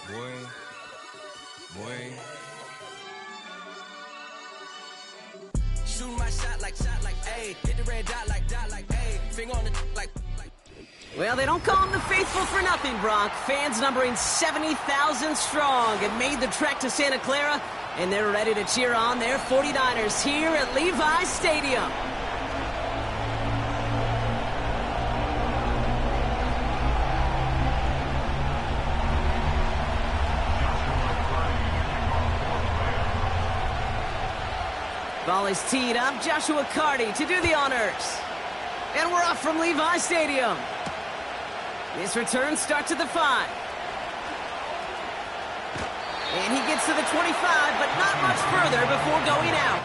Boy. Shoot my shot like, ayy. Hit the red dot like, ayy. Finger on the like. Well, they don't call them the faithful for nothing, Brock. Fans numbering 70,000 strong have made the trek to Santa Clara, and they're ready to cheer on their 49ers here at Levi Stadium. Ball is teed up. Joshua Carty to do the honors. And we're off from Levi Stadium. This return starts at the 5. And he gets to the 25, but not much further before going out.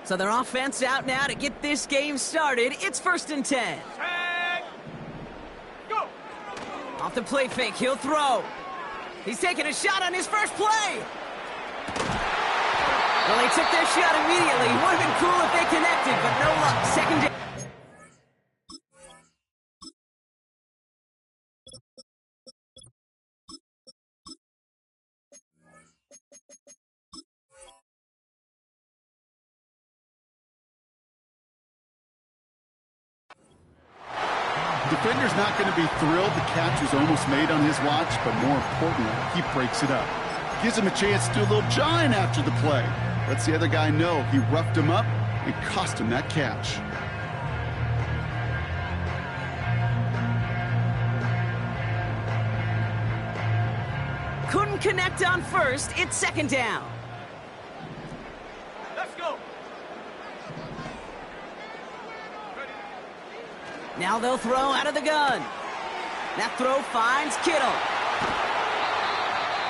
So their offense out now to get this game started. It's 1st and 10. Go! Off the play fake, he'll throw. He's taking a shot on his first play. Well, they took their shot immediately. Would have been cool if they connected, but no luck. 2nd down. Defender's not going to be thrilled the catch was almost made on his watch, but more importantly, he breaks it up. Gives him a chance to do a little jawing after the play. Lets the other guy know he roughed him up and cost him that catch. Couldn't connect on first. It's 2nd down. Let's go! Now they'll throw out of the gun. That throw finds Kittle.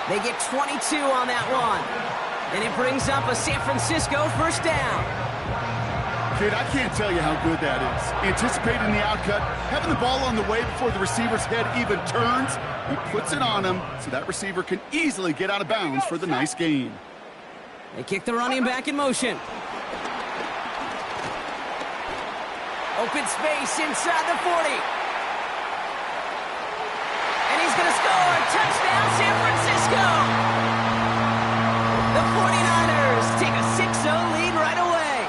They get 22 on that one. And it brings up a San Francisco 1st down. Kid, I can't tell you how good that is. Anticipating the outcut, having the ball on the way before the receiver's head even turns. He puts it on him so that receiver can easily get out of bounds for the nice gain. They kick the running back in motion. Open space inside the 40. And he's going to score. Touchdown, San Francisco. The 49ers take a 6-0 lead right away.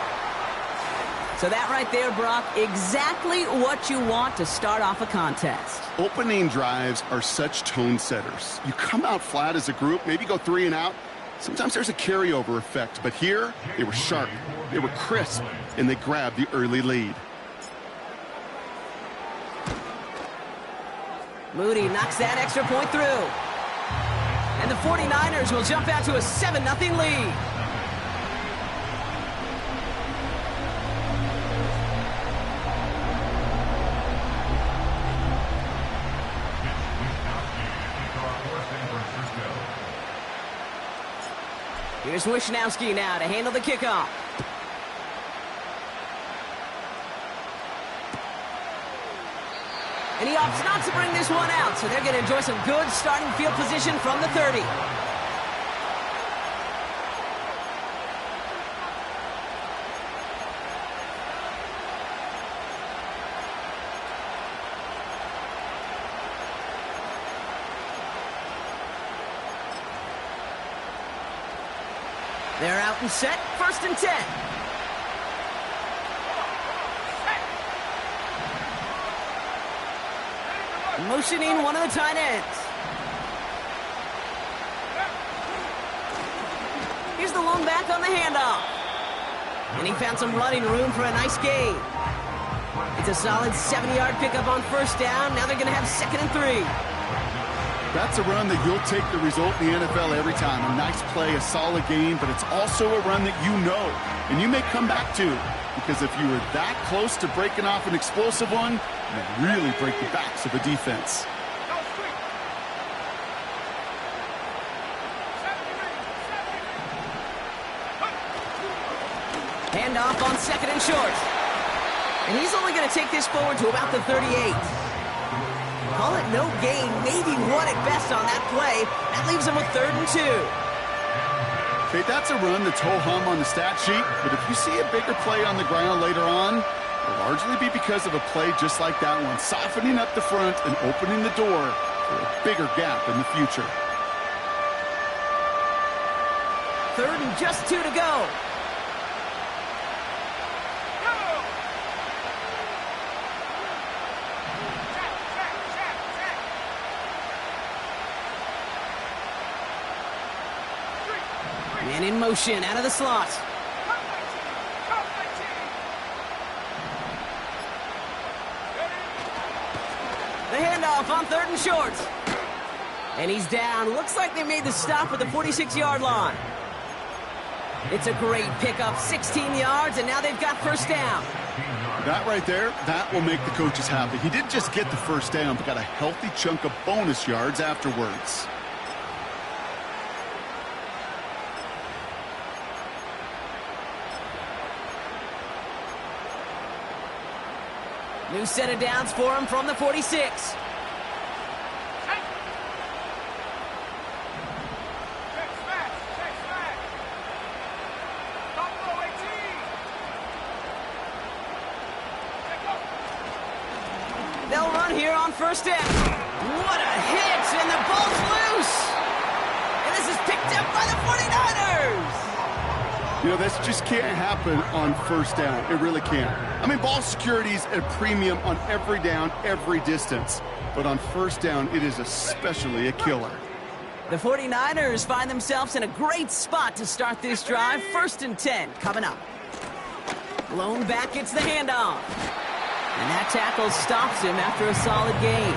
So that right there, Brock, exactly what you want to start off a contest. Opening drives are such tone setters. You come out flat as a group, maybe go 3 and out. Sometimes there's a carryover effect, but here they were sharp, they were crisp, and they grabbed the early lead. Moody knocks that extra point through. And the 49ers will jump out to a 7-0 lead. Here's Wishnowski now to handle the kickoff. And he opts not to bring this one out, so they're going to enjoy some good starting field position from the 30. They're out and set, 1st and 10. Motioning one of the tight ends. Here's the lone back on the handoff. And he found some running room for a nice gain. It's a solid 70-yard pickup on first down. Now they're going to have 2nd and 3. That's a run that you'll take the result in the NFL every time. A nice play, a solid game, but it's also a run that you know and you may come back to. Because if you were that close to breaking off an explosive one, you really break the backs of a defense. Handoff on 2nd and short. And he's only going to take this forward to about the 38. Call it no gain, maybe one at best on that play. That leaves him with 3rd and 2. Okay, that's a run that's ho-hum on the stat sheet, but if you see a bigger play on the ground later on, it'll largely be because of a play just like that one, softening up the front and opening the door for a bigger gap in the future. 3rd and just 2 to go. Man in motion, out of the slot. The handoff on 3rd and short. And he's down. Looks like they made the stop at the 46-yard line. It's a great pickup, 16 yards, and now they've got first down. That right there, that will make the coaches happy. He didn't just get the first down, but got a healthy chunk of bonus yards afterwards. New set of downs for him from the 46. They'll run here on first down. What a hit, and the ball's loose. And this is picked up by the 49ers. You know, this just can't happen on first down. It really can't. I mean, ball security's at a premium on every down, every distance. But on first down, it is especially a killer. The 49ers find themselves in a great spot to start this drive. 1st and 10 coming up. Lone back gets the handoff. And that tackle stops him after a solid gain.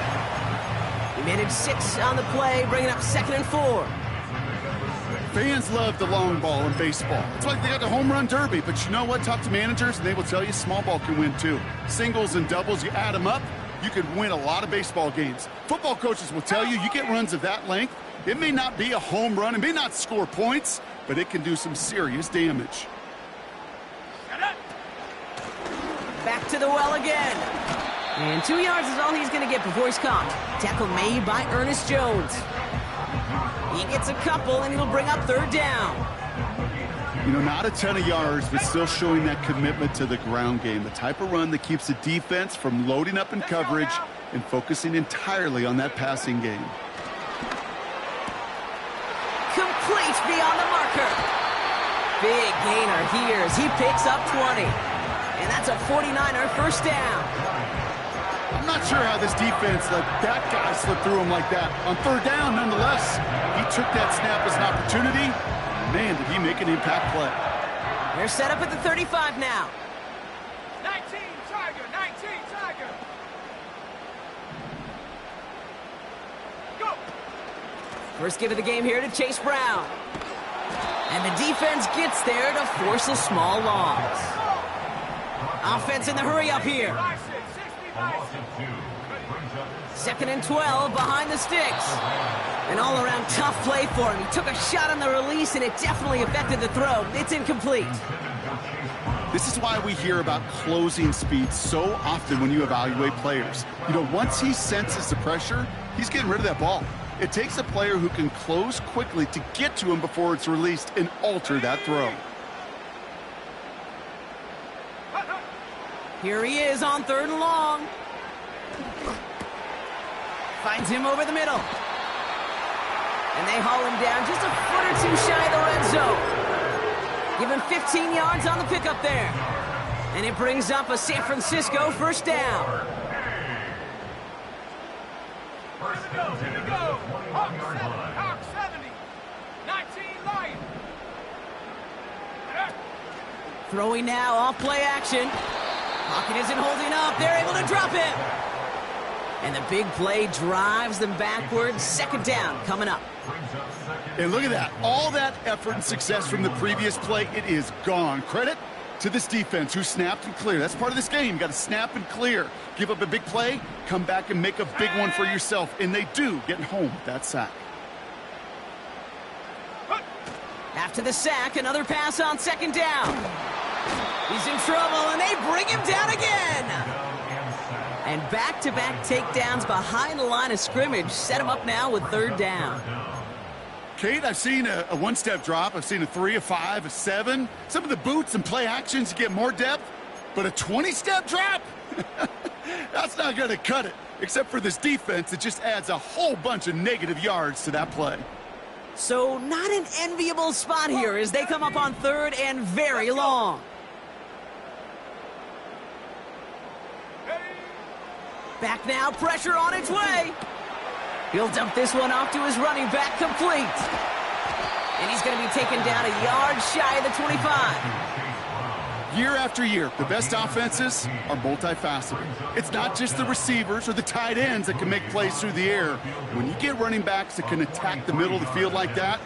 He managed 6 on the play, bringing up 2nd and 4. Fans love the long ball in baseball. It's like they got the home run derby, but you know what? Talk to managers, and they will tell you small ball can win too. Singles and doubles, you add them up, you can win a lot of baseball games. Football coaches will tell you, you get runs of that length, it may not be a home run, it may not score points, but it can do some serious damage. Back to the well again. And 2 yards is all he's going to get before he's caught. Tackle made by Ernest Jones. He gets a couple, and he'll bring up 3rd down. You know, not a ton of yards, but still showing that commitment to the ground game. The type of run that keeps the defense from loading up in coverage and focusing entirely on that passing game. Complete beyond the marker. Big gainer here as he picks up 20. And that's a 49er first down. I'm not sure how this defense let that guy slip through him like that. On 3rd down, nonetheless, he took that snap as an opportunity. Man, did he make an impact play. They're set up at the 35 now. 19 Tiger, 19 Tiger. Go. First give of the game here to Chase Brown. And the defense gets there to force a small loss. Offense in the hurry up here. 2nd and 12 behind the sticks. An all-around tough play for him. He took a shot on the release, and it definitely affected the throw. It's incomplete. This is why we hear about closing speed so often when you evaluate players. You know, once he senses the pressure, he's getting rid of that ball. It takes a player who can close quickly to get to him before it's released and alter that throw. Here he is on 3rd and long. Finds him over the middle. And they haul him down just a foot or 2 shy of the red zone. Give him 15 yards on the pickup there. And it brings up a San Francisco first down. Hawk 70. 19 Lion. Throwing now, off play action. Pocket isn't holding up. They're able to drop him. And the big play drives them backwards. Second down coming up. And look at that. All that effort and success from the previous play, it is gone. Credit to this defense who snapped and cleared. That's part of this game. You got to snap and clear. Give up a big play, come back and make a big one for yourself. And they do, getting home with that sack. After the sack, another pass on second down. He's in trouble, and they bring him down again. And back-to-back takedowns behind the line of scrimmage set him up now with third down. Kate, I've seen a one-step drop. I've seen a 3, a 5, a 7. Some of the boots and play actions get more depth, but a 20-step drop? That's not going to cut it, except for this defense that just adds a whole bunch of negative yards to that play. So not an enviable spot here as they come up on third and very long. Back now, pressure on its way. He'll dump this one off to his running back, complete. And he's going to be taken down a yard shy of the 25. Year after year, the best offenses are multifaceted. It's not just the receivers or the tight ends that can make plays through the air. When you get running backs that can attack the middle of the field like that,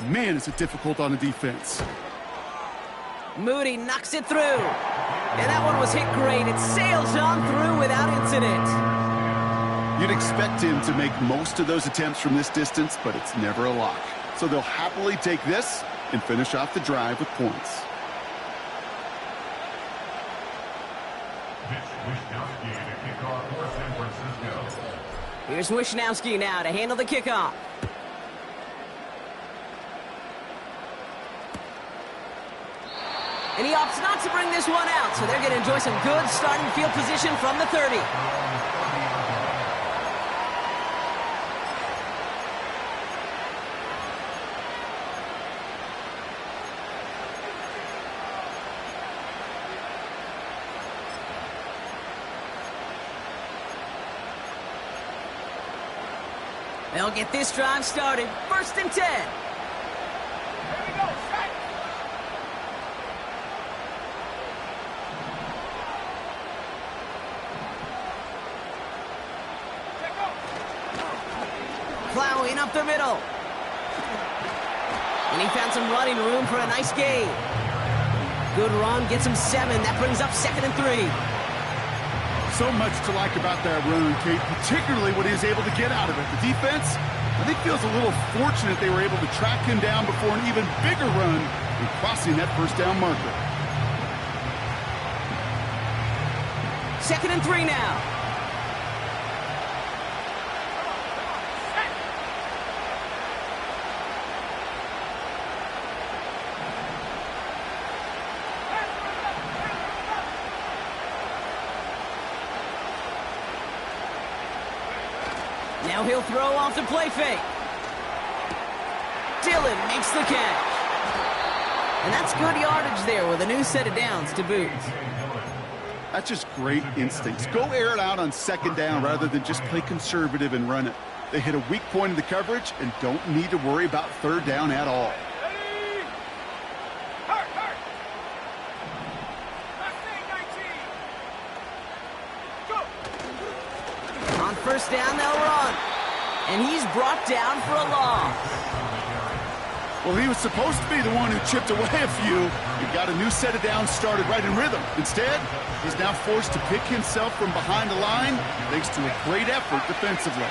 man, is it difficult on a defense. Moody knocks it through. And that one was hit great. It sails on through without incident. You'd expect him to make most of those attempts from this distance, but it's never a lock. So they'll happily take this and finish off the drive with points. Here's Wishnowski now to handle the kickoff. And he opts not to bring this one out, so they're going to enjoy some good starting field position from the 30. They'll get this drive started. 1st and 10. Plowing up the middle. And he found some running room for a nice gain. Good run, gets him 7. That brings up 2nd and 3. So much to like about that run, Kate, particularly what he was able to get out of it. The defense, I think, feels a little fortunate they were able to track him down before an even bigger run and crossing that 1st down marker. 2nd and 3 now. Now he'll throw off the play fake. Dillon makes the catch. And that's good yardage there with a new set of downs to boot. That's just great instincts. Go air it out on 2nd down rather than just play conservative and run it. They hit a weak point in the coverage and don't need to worry about 3rd down at all. On 1st down, they'll run. And he's brought down for a loss. Well, he was supposed to be the one who chipped away a few. He got a new set of downs started right in rhythm. Instead, he's now forced to pick himself from behind the line thanks to a great effort defensively.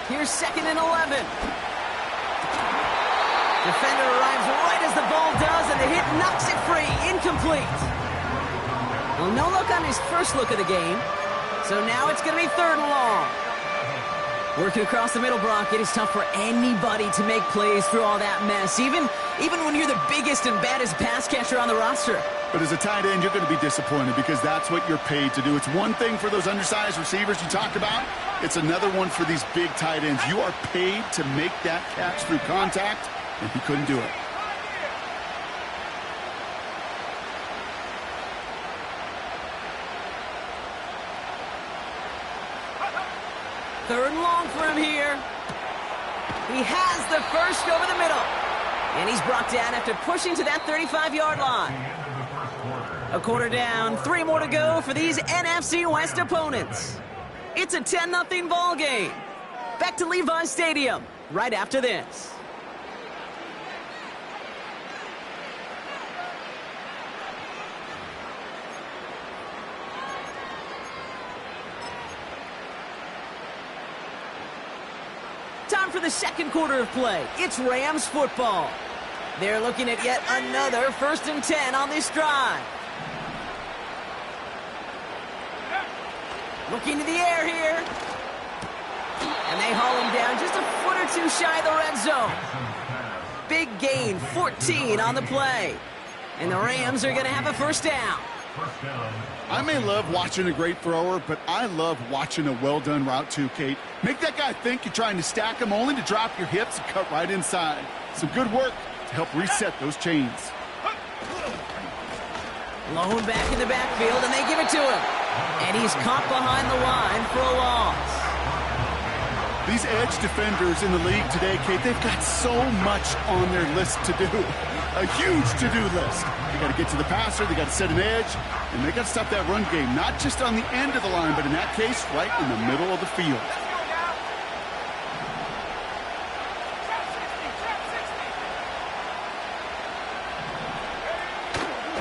Here's 2nd and 11. Defender arrives right as the ball does, and the hit knocks it free. Incomplete. Well, no look on his first look of the game. So now it's going to be 3rd and long. Working across the middle, Brock, it is tough for anybody to make plays through all that mess. Even even when you're the biggest and baddest pass catcher on the roster. But as a tight end, you're going to be disappointed because that's what you're paid to do. It's one thing for those undersized receivers you talked about. It's another one for these big tight ends. You are paid to make that catch through contact, and he couldn't do it. Third and long for him here. He has the first over the middle. And he's brought down after pushing to that 35-yard line. A quarter down, 3 more to go for these NFC West opponents. It's a 10-0 ball game. Back to Levi's Stadium right after this. Time for the second quarter of play. It's Rams football. They're looking at yet another 1st and 10 on this drive. Looking to the air here. And they haul him down just a foot or two shy of the red zone. Big gain, 14 on the play. And the Rams are going to have a first down. I may love watching a great thrower, but I love watching a well-done route too, Kate. Make that guy think you're trying to stack him only to drop your hips and cut right inside. Some good work to help reset those chains. Lone back in the backfield, and they give it to him. And he's caught behind the line for a loss. These edge defenders in the league today, Kate, they've got so much on their list to do. A huge to-do list. They got to get to the passer, they got to set an edge, and they got to stop that run game, not just on the end of the line, but in that case, right in the middle of the field.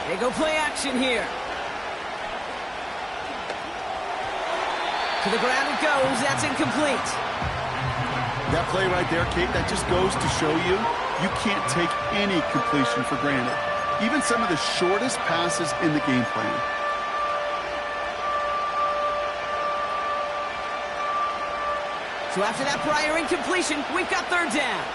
They go play action here. To the ground it goes. That's incomplete. That play right there, Kate, that just goes to show you can't take any completion for granted. Even some of the shortest passes in the game plan. So after that prior incompletion, we've got third down.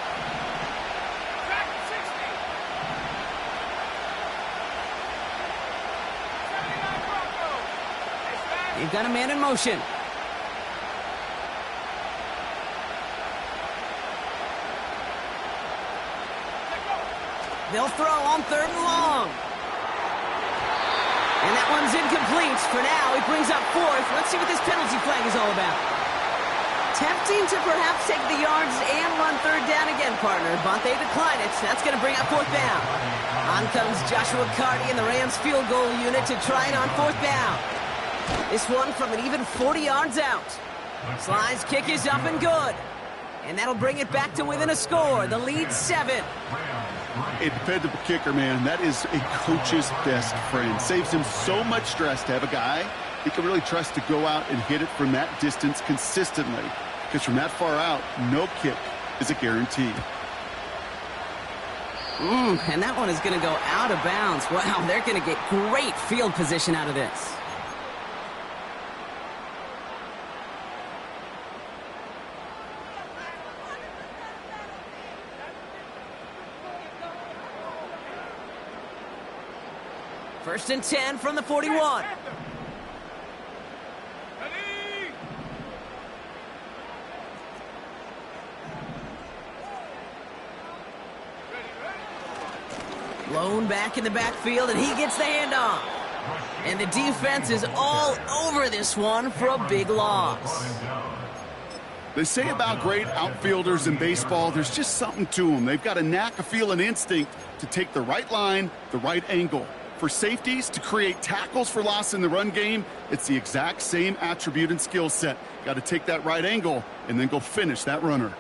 They've got a man in motion. They'll throw on 3rd and long. And that one's incomplete. For now, he brings up 4th. Let's see what this penalty flag is all about. Tempting to perhaps take the yards and run 3rd down again, partner, but they decline it. That's going to bring up 4th down. On comes Joshua Carty and the Rams field goal unit to try it on 4th down. This one from an even 40 yards out. Sly's kick is up and good. And that'll bring it back to within a score. The lead 7. A dependable kicker, man. That is a coach's best friend. Saves him so much stress to have a guy he can really trust to go out and hit it from that distance consistently. Because from that far out, no kick is a guarantee. And that one is going to go out of bounds. Wow, they're going to get great field position out of this. First and 10 from the 41. Lone back in the backfield, and he gets the handoff. And the defense is all over this one for a big loss. They say about great outfielders in baseball, there's just something to them. They've got a knack, a feel, an instinct to take the right line, the right angle. For safeties to create tackles for loss in the run game, it's the exact same attribute and skill set. Got to take that right angle and then go finish that runner.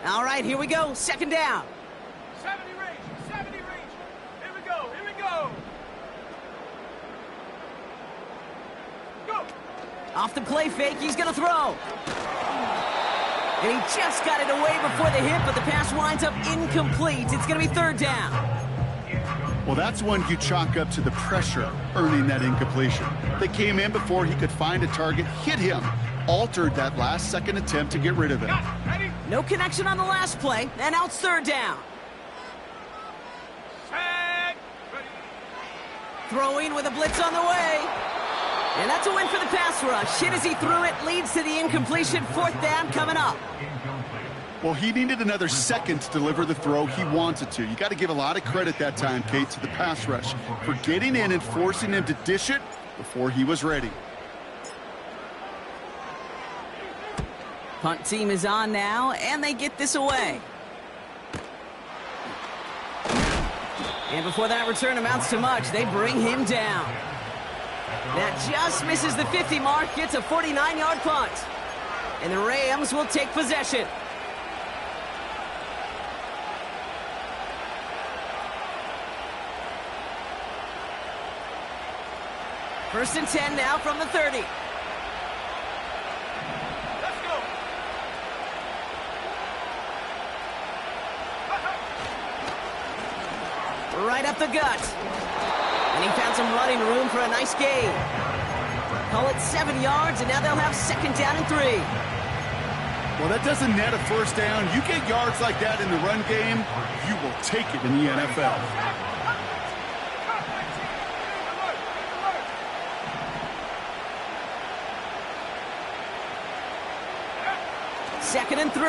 All right, here we go. 2nd down. 70 range. Here we go. Go. Off the play fake, he's going to throw. And he just got it away before the hit, but the pass winds up incomplete. It's going to be 3rd down. Well, that's one you chalk up to the pressure earning that incompletion. They came in before he could find a target, hit him, altered that last-second attempt to get rid of it. No connection on the last play, and now it's 3rd down. throwing with a blitz on the way. And that's a win for the pass rush. Hit as he threw it, leads to the incompletion. 4th down coming up. Well, he needed another second to deliver the throw he wanted to. You got to give a lot of credit that time, Kate, to the pass rush for getting in and forcing him to dish it before he was ready. Punt team is on now, and they get this away. And before that return amounts to much, they bring him down. That just misses the 50 mark, gets a 49-yard punt. And the Rams will take possession. First and 10 now from the 30. Let's go. Right up the gut. And he found some running room for a nice gain. Call it 7 yards, and now they'll have 2nd down and 3. Well, that doesn't net a first down. You get yards like that in the run game, you will take it in the NFL. Second and 3.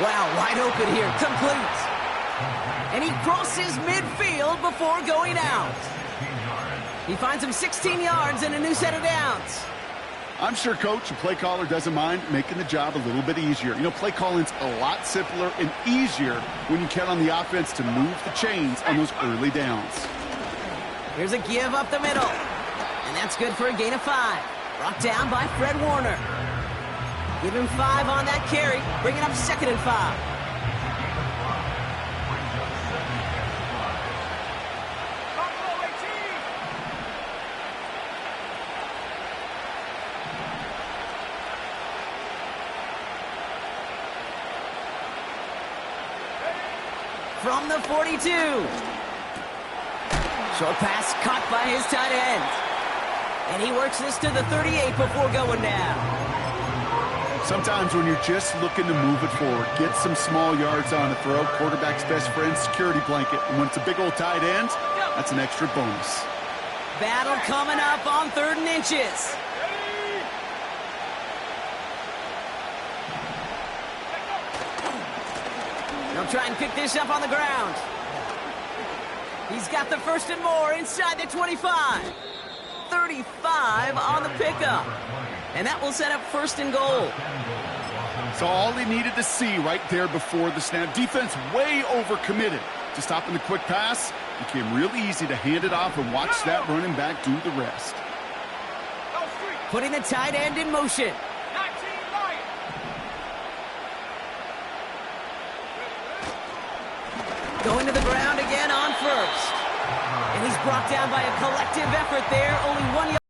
Wow, wide open here, complete. And he crosses midfield before going out. He finds him 16 yards and a new set of downs. I'm sure coach and play caller doesn't mind making the job a little bit easier. You know, play calling's a lot simpler and easier when you count on the offense to move the chains on those early downs. Here's a give up the middle. And that's good for a gain of 5. Brought down by Fred Warner. Give him 5 on that carry. Bring it up 2nd and 5. From the 42. Short pass caught by his tight end. And he works this to the 38 before going down. Sometimes when you're just looking to move it forward, get some small yards on a throw, quarterback's best friend, security blanket. And when it's a big old tight end, that's an extra bonus. Battle coming up on 3rd and inches. They'll try and pick this up on the ground. He's got the 1st and more inside the 25. 35 on the pickup. And that will set up 1st and goal. So all he needed to see right there before the snap. Defense way overcommitted to stopping the quick pass. Became really easy to hand it off and watch that running back do the rest. Putting the tight end in motion. Going to the ground again on 1st. And he's brought down by a collective effort there. Only 1 yard.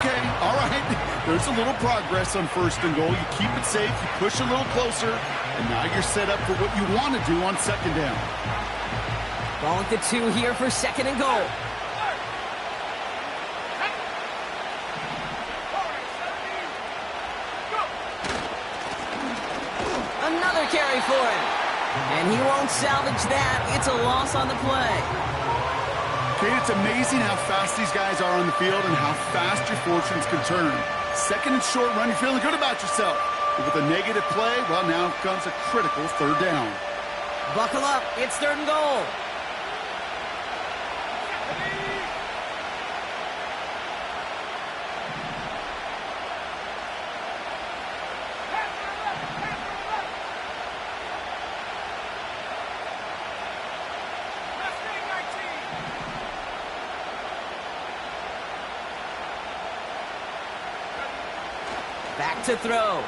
Okay, all right. There's a little progress on 1st and goal. You keep it safe, you push a little closer, and now you're set up for what you want to do on 2nd down. Ball at the 2 here for 2nd and goal. Another carry for him. And he won't salvage that. It's a loss on the play. Kate, it's amazing how fast these guys are on the field and how fast your fortunes can turn. 2nd and short run, you're feeling good about yourself. But with a negative play, well, now comes a critical 3rd down. Buckle up. It's 3rd and goal. Back to throw.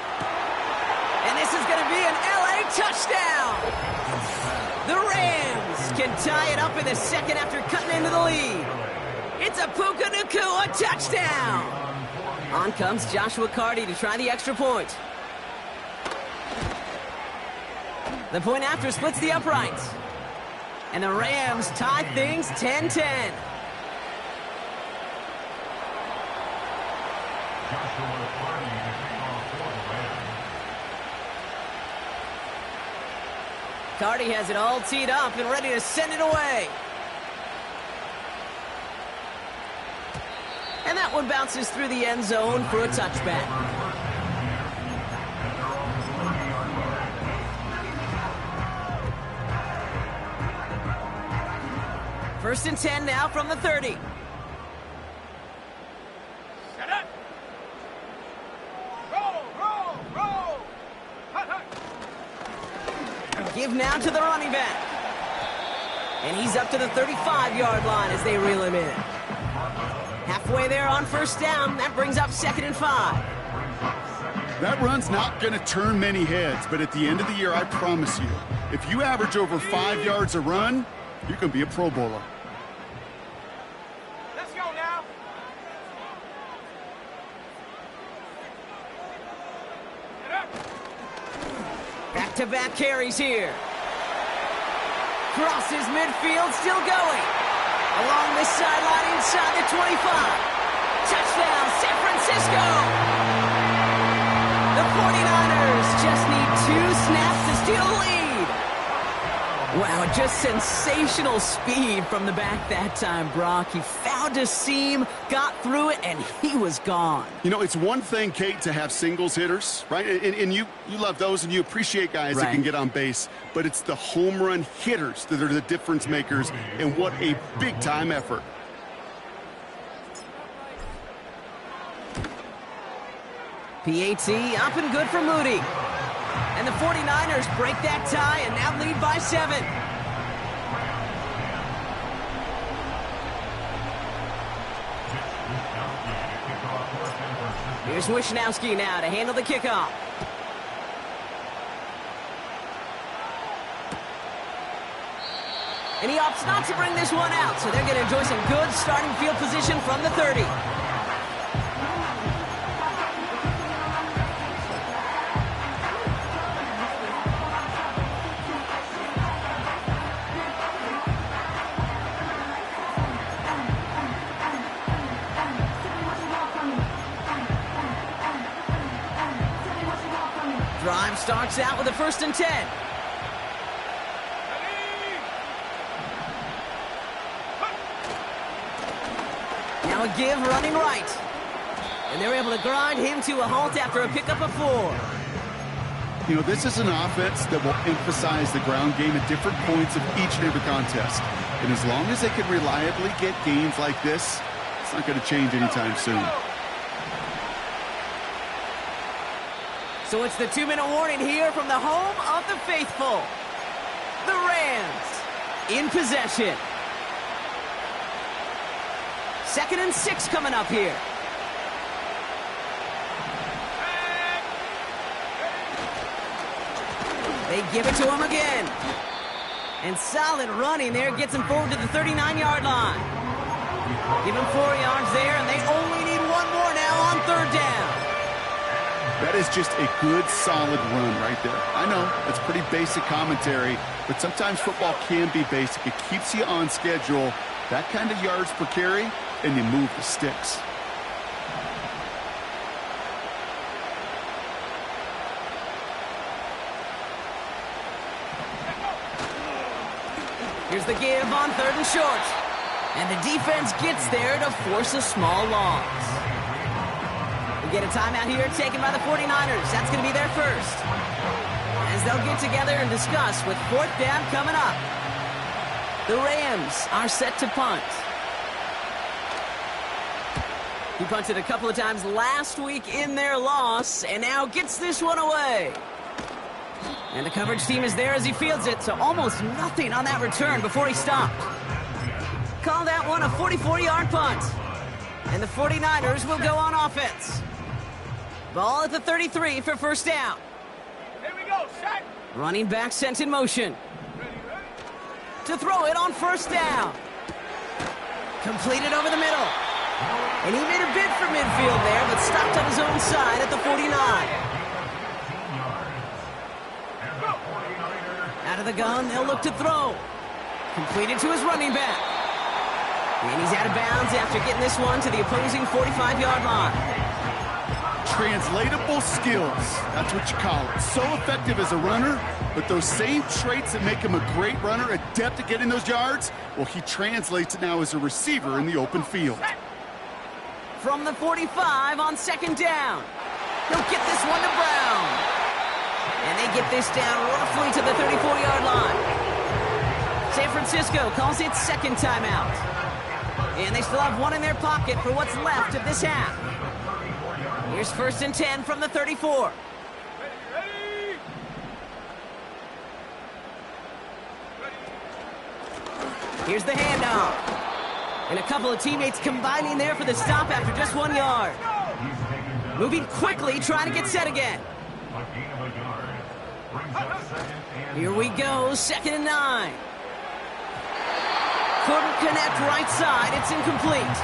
And this is going to be an LA touchdown. The Rams can tie it up in the 2nd after cutting into the lead. It's a Puka Nacua touchdown. On comes Joshua Carty to try the extra point. The point after splits the uprights. And the Rams tie things 10-10. McCarty has it all teed up and ready to send it away. And that one bounces through the end zone for a touchback. First and 10 now from the 30. Set up. Roll, roll, roll. Hut, hut. Give now to the running back. And he's up to the 35-yard line as they reel him in. Halfway there on first down. That brings up 2nd and 5. That run's not going to turn many heads, but at the end of the year, I promise you, if you average over 5 yards a run, you're going to be a Pro Bowler. Let's go now. Get up. Back-to-back carries here. Crosses midfield, still going. Along this sideline inside the 25. Touchdown, San Francisco! The 49ers just need 2 snaps to steal the lead. Wow, just sensational speed from the back that time, Brock. He found a seam, got through it, and he was gone. You know, it's one thing, Kate, to have singles hitters, right? And you love those, and you appreciate guys that can get on base. But it's the home run hitters that are the difference makers, and what a big-time effort. PAT up and good for Moody. And the 49ers break that tie and now lead by 7. Here's Wishnowski now to handle the kickoff. And he opts not to bring this one out, so they're going to enjoy some good starting field position from the 30. Drive starts out with a 1st and 10. Now a give running right. And they're able to grind him to a halt after a pickup of 4. You know, this is an offense that will emphasize the ground game at different points of each and every contest. And as long as they can reliably get gains like this, it's not going to change anytime soon. So it's the 2-minute warning here from the home of the faithful. The Rams in possession. 2nd and 6 coming up here. They give it to him again. And solid running there gets him forward to the 39-yard line. Give him 4 yards there, and they only need 1 more now on 3rd down. That is just a good, solid run right there. I know, that's pretty basic commentary, but sometimes football can be basic. It keeps you on schedule, that kind of yards per carry, and you move the sticks. Here's the give on 3rd and short. And the defense gets there to force a small loss. We get a timeout here taken by the 49ers. That's going to be their first. As they'll get together and discuss with 4th down coming up. The Rams are set to punt. He punted a couple of times last week in their loss and now gets this one away. And the coverage team is there as he fields it, so almost nothing on that return before he stopped. Call that one a 44-yard punt. And the 49ers will go on offense. Ball at the 33 for 1st down. Here we go, set. Running back sent in motion. To throw it on 1st down. Completed over the middle. And he made a bid for midfield there, but stopped on his own side at the 49. Out of the gun, they'll look to throw. Completed to his running back. And he's out of bounds after getting this one to the opposing 45-yard line. Untranslatable skills. That's what you call it. So effective as a runner, but those same traits that make him a great runner, adept at getting those yards, well, he translates it now as a receiver in the open field. From the 45 on second down. He'll get this one to Brown. And they get this down roughly to the 34-yard line. San Francisco calls it second timeout. And they still have one in their pocket for what's left of this half. Here's first and 10 from the 34. Here's the handoff. And a couple of teammates combining there for the stop after just 1 yard. Moving quickly, trying to get set again. Here we go, 2nd and 9. Couldn't connect right side, it's incomplete.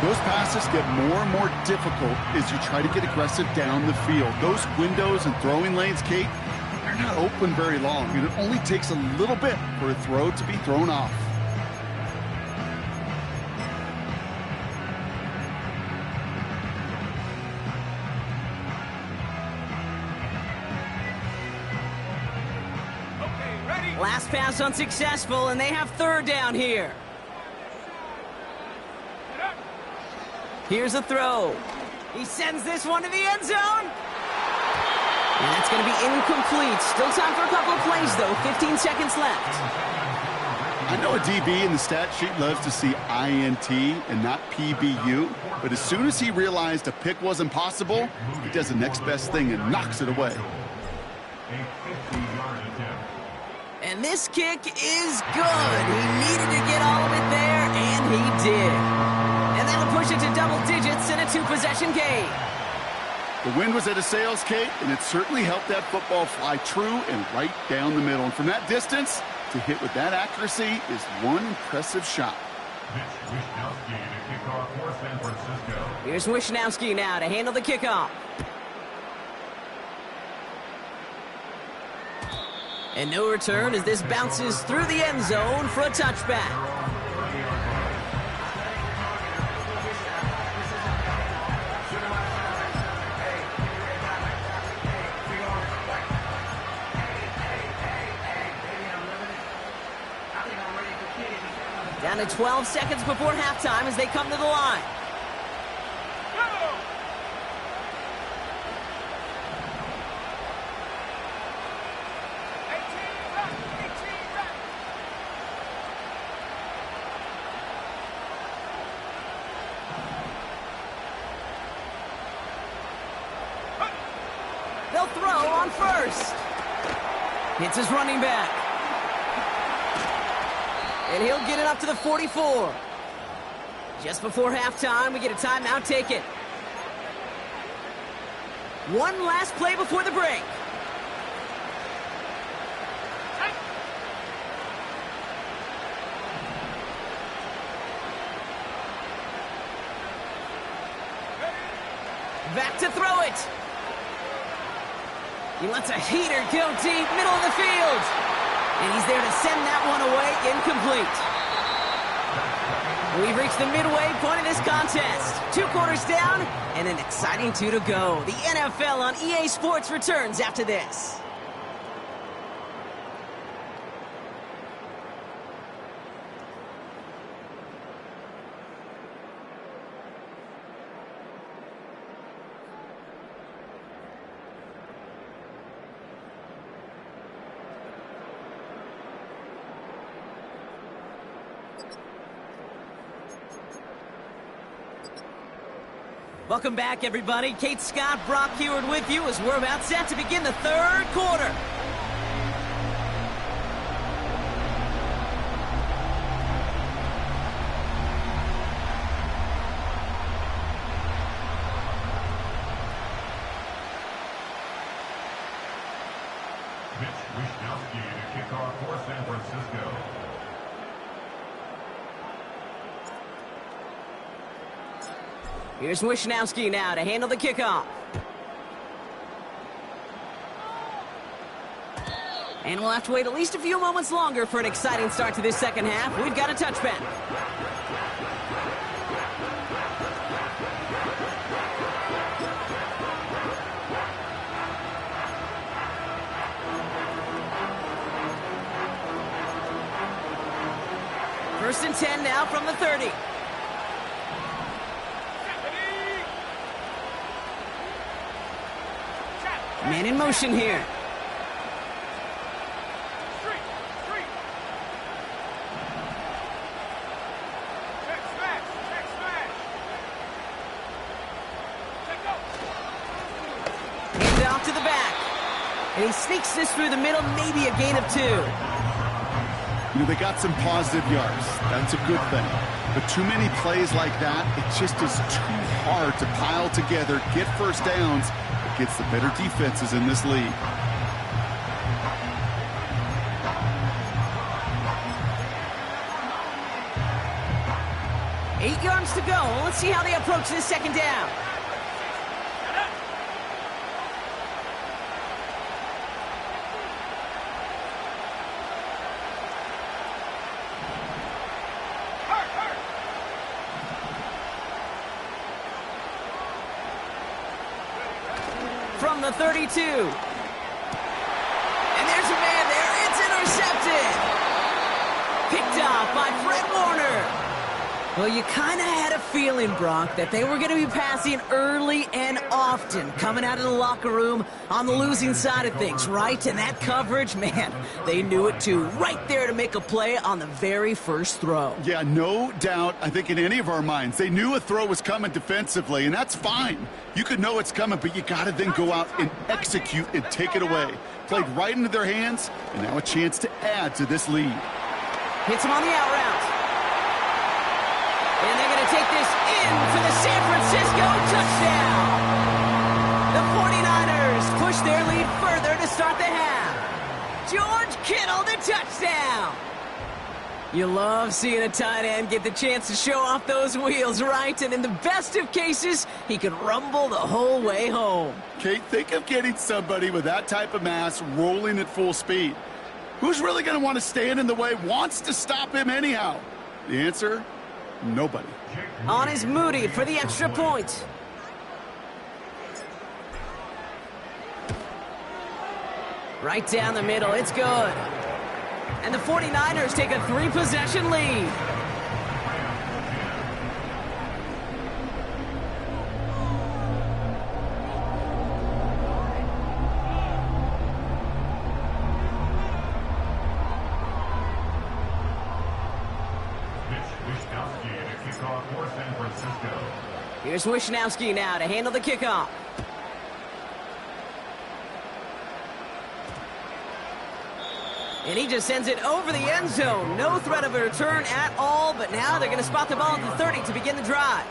Those passes get more and more difficult as you try to get aggressive down the field. Those windows and throwing lanes, Kate, they're not open very long, and it only takes a little bit for a throw to be thrown off. Last pass unsuccessful, and they have third down here. Here's a throw. He sends this one to the end zone. And that's going to be incomplete. Still time for a couple of plays, though. 15 seconds left. I know a DB in the stat sheet loves to see INT and not PBU, but as soon as he realized a pick wasn't possible, he does the next best thing and knocks it away. And this kick is good. He needed to get all of it there, and he did. And that'll push it to double digits in a two-possession game. The wind was at a sails, Kate, and it certainly helped that football fly true and right down the middle. And from that distance, to hit with that accuracy is one impressive shot. Here's Wishnowski now to handle the kickoff. And no return as this bounces through the end zone for a touchback. Down to 12 seconds before halftime as they come to the line. They'll throw on first. Hits his running back. And he'll get it up to the 44. Just before halftime, we get a timeout taken. One last play before the break. Back to throw it. He lets a heater go deep, middle of the field. And he's there to send that one away, incomplete. We've reached the midway point of this contest. 2 quarters down, and an exciting 2 to go. The NFL on EA Sports returns after this. Welcome back, everybody. Kate Scott, Brock Heward with you as we're about set to begin the third quarter. Wishnowski to kick off for San Francisco. Here's Wishnowski now to handle the kickoff. And we'll have to wait at least a few moments longer for an exciting start to this second half. We've got a touchback. First and 10 now from the 30. Man in motion here. Hand off to the back. And he sneaks this through the middle, maybe a gain of 2. You know, they got some positive yards. That's a good thing. But too many plays like that, it just is too hard to pile together, get first downs against the better defenses in this league. Eight yards to go. Let's see how they approach this second down. From the 32. And there's a man there. It's intercepted. Picked off by Fred Warner. Well, you kind of had a feeling, Brock, that they were going to be passing early and often, coming out of the locker room on the losing side of things, right? And that coverage, man, they knew it too. Right there to make a play on the very first throw. Yeah, no doubt, I think in any of our minds, they knew a throw was coming defensively, and that's fine. You could know it's coming, but you got to then go out and execute and take it away. Played right into their hands, and now a chance to add to this lead. Hits him on the out route. And they're going to take this in for the San Francisco touchdown. The 49ers push their lead further to start the half. George Kittle, the touchdown. You love seeing a tight end get the chance to show off those wheels, right? And in the best of cases, he could rumble the whole way home. Kate, think of getting somebody with that type of mass rolling at full speed. Who's really going to want to stand in the way, wants to stop him anyhow? The answer? Nobody. On is Moody for the extra point. Right down the middle, it's good. And the 49ers take a 3-possession lead. Here's Wishnowski now to handle the kickoff. And he just sends it over the end zone. No threat of a return at all, but now they're going to spot the ball at the 30 to begin the drive.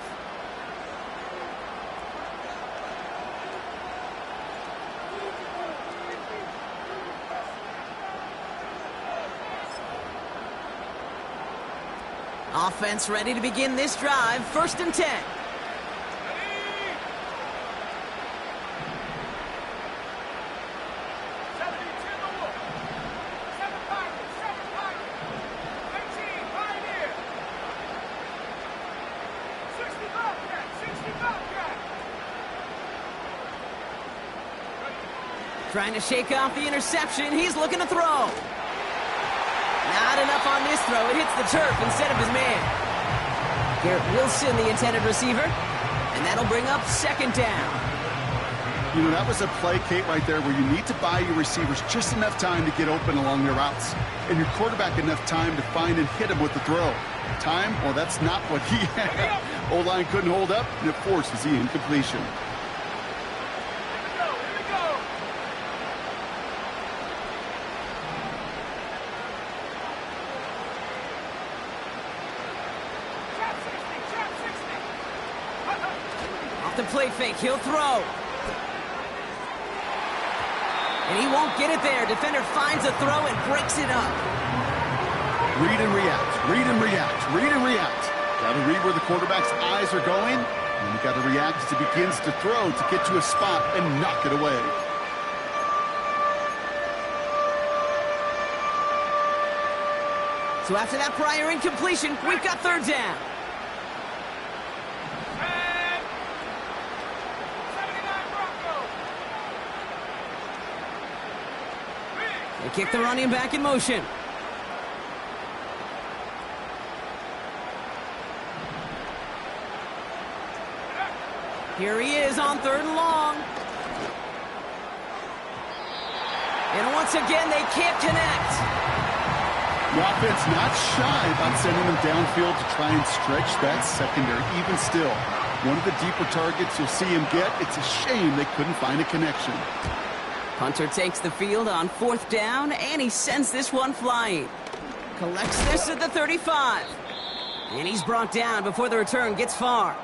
Offense ready to begin this drive. First and 10. Trying to shake off the interception. He's looking to throw. Not enough on this throw. It hits the turf instead of his man. Garrett Wilson, the intended receiver. And that'll bring up second down. You know, that was a play, Kate, right there where you need to buy your receivers just enough time to get open along their routes. And your quarterback enough time to find and hit him with the throw. Time? Well, that's not what he had. O-line couldn't hold up, and it forces the incompletion. The play fake, he'll throw. And he won't get it there. Defender finds a throw and breaks it up. Read and react, read and react, read and react. Got to read where the quarterback's eyes are going, and you got to react as he begins to throw to get to a spot and knock it away. So after that prior incompletion, we've got third down. They kick the running back in motion. Here he is on 3rd and long. And once again, they can't connect. The offense not shy about sending them downfield to try and stretch that secondary. Even still, one of the deeper targets you'll see him get. It's a shame they couldn't find a connection. Hunter takes the field on 4th down, and he sends this one flying. Collects this at the 35. And he's brought down before the return gets far.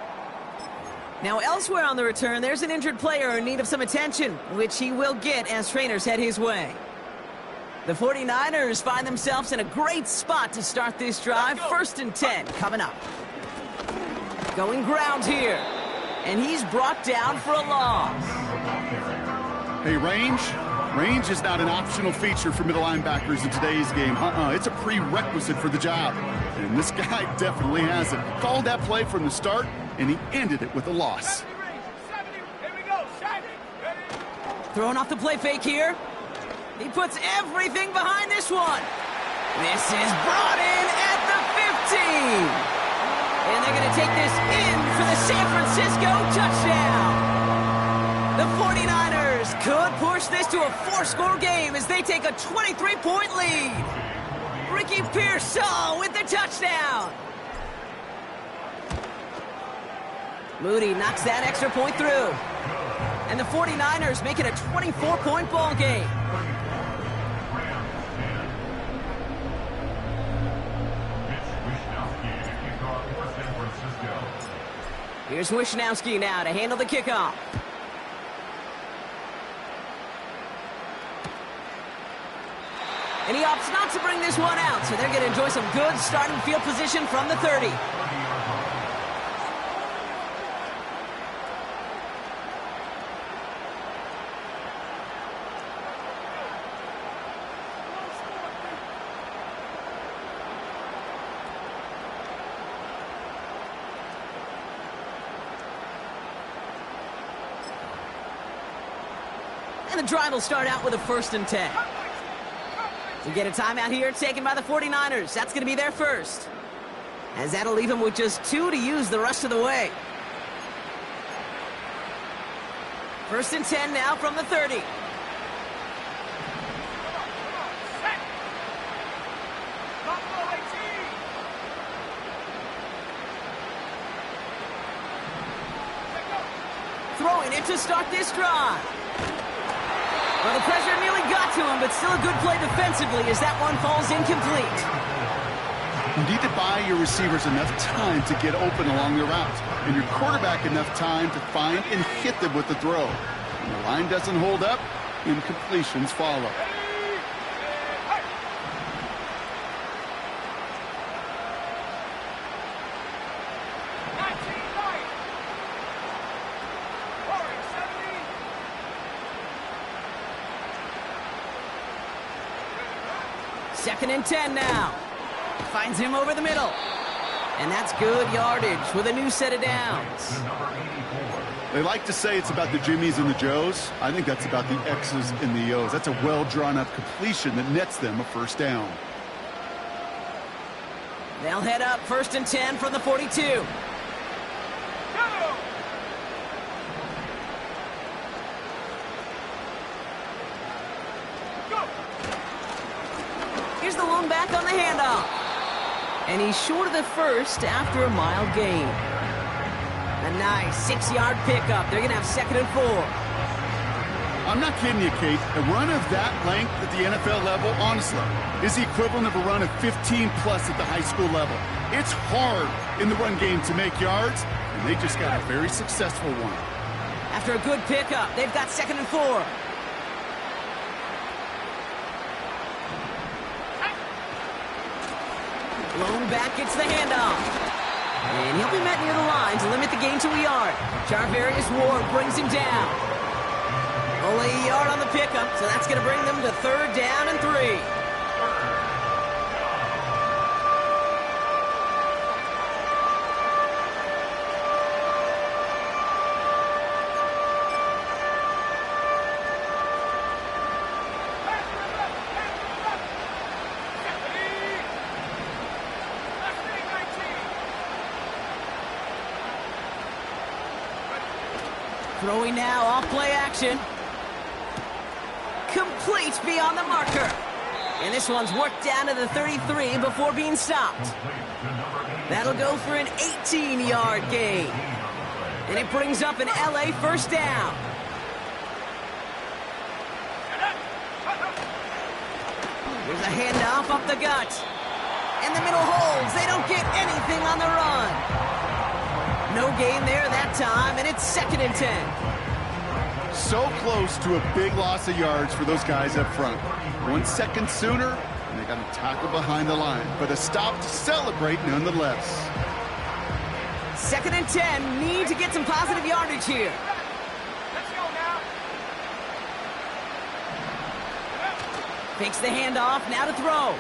Now, elsewhere on the return, there's an injured player in need of some attention, which he will get as trainers head his way. The 49ers find themselves in a great spot to start this drive. 1st and 10 coming up. Going ground here. And he's brought down for a loss. Hey, range is not an optional feature for middle linebackers in today's game. It's a prerequisite for the job. And this guy definitely has it. Called that play from the start, and he ended it with a loss. 70. Here we go. Shaggy. Ready? Throwing off the play fake here. He puts everything behind this one. This is brought in at the 15. And they're going to take this in for the San Francisco touchdown. The 49ers could push this to a 4-score game as they take a 23-point lead. Ricky Pearsall with the touchdown. Moody knocks that extra point through. And the 49ers make it a 24-point ball game. Here's Wishnowski now to handle the kickoff. And he opts not to bring this one out, so they're going to enjoy some good starting field position from the 30. And the drive will start out with a 1st and 10. We get a timeout here taken by the 49ers. That's going to be their first. As that'll leave them with just 2 to use the rest of the way. 1st and 10 now from the 30. Throwing it to start this drive. Well, the pressure nearly got to him, but still a good play defensively as that one falls incomplete. You need to buy your receivers enough time to get open along the route, and your quarterback enough time to find and hit them with the throw. When the line doesn't hold up, incompletions follow. Second and 10 now. Finds him over the middle. And that's good yardage with a new set of downs. They like to say it's about the Jimmies and the Joes. I think that's about the X's and the O's. That's a well-drawn-up completion that nets them a 1st down. They'll head up 1st and 10 from the 42. Here's the lone back on the handoff. And he's short of the first after a mile gain. A nice 6-yard pickup. They're going to have 2nd and 4. I'm not kidding you, Kate. A run of that length at the NFL level, honestly, is the equivalent of a run of 15-plus at the high school level. It's hard in the run game to make yards, and they just got a very successful one. After a good pickup, they've got 2nd and 4. Lone back gets the handoff. And he'll be met near the line to limit the gain to a yard. Charvarius Ward brings him down. Only a yard on the pickup, so that's going to bring them to 3rd down and 3. Throwing now off play action. Complete beyond the marker. And this one's worked down to the 33 before being stopped. That'll go for an 18-yard gain. And it brings up an LA first down. There's a handoff up the gut. And the middle holds. They don't get anything on the run. No gain there that time, and it's 2nd and 10. So close to a big loss of yards for those guys up front. 1 second sooner, and they got a tackle behind the line. But a stop to celebrate nonetheless. 2nd and 10. Need to get some positive yardage here. Let's go now. Fakes the handoff, now to throw.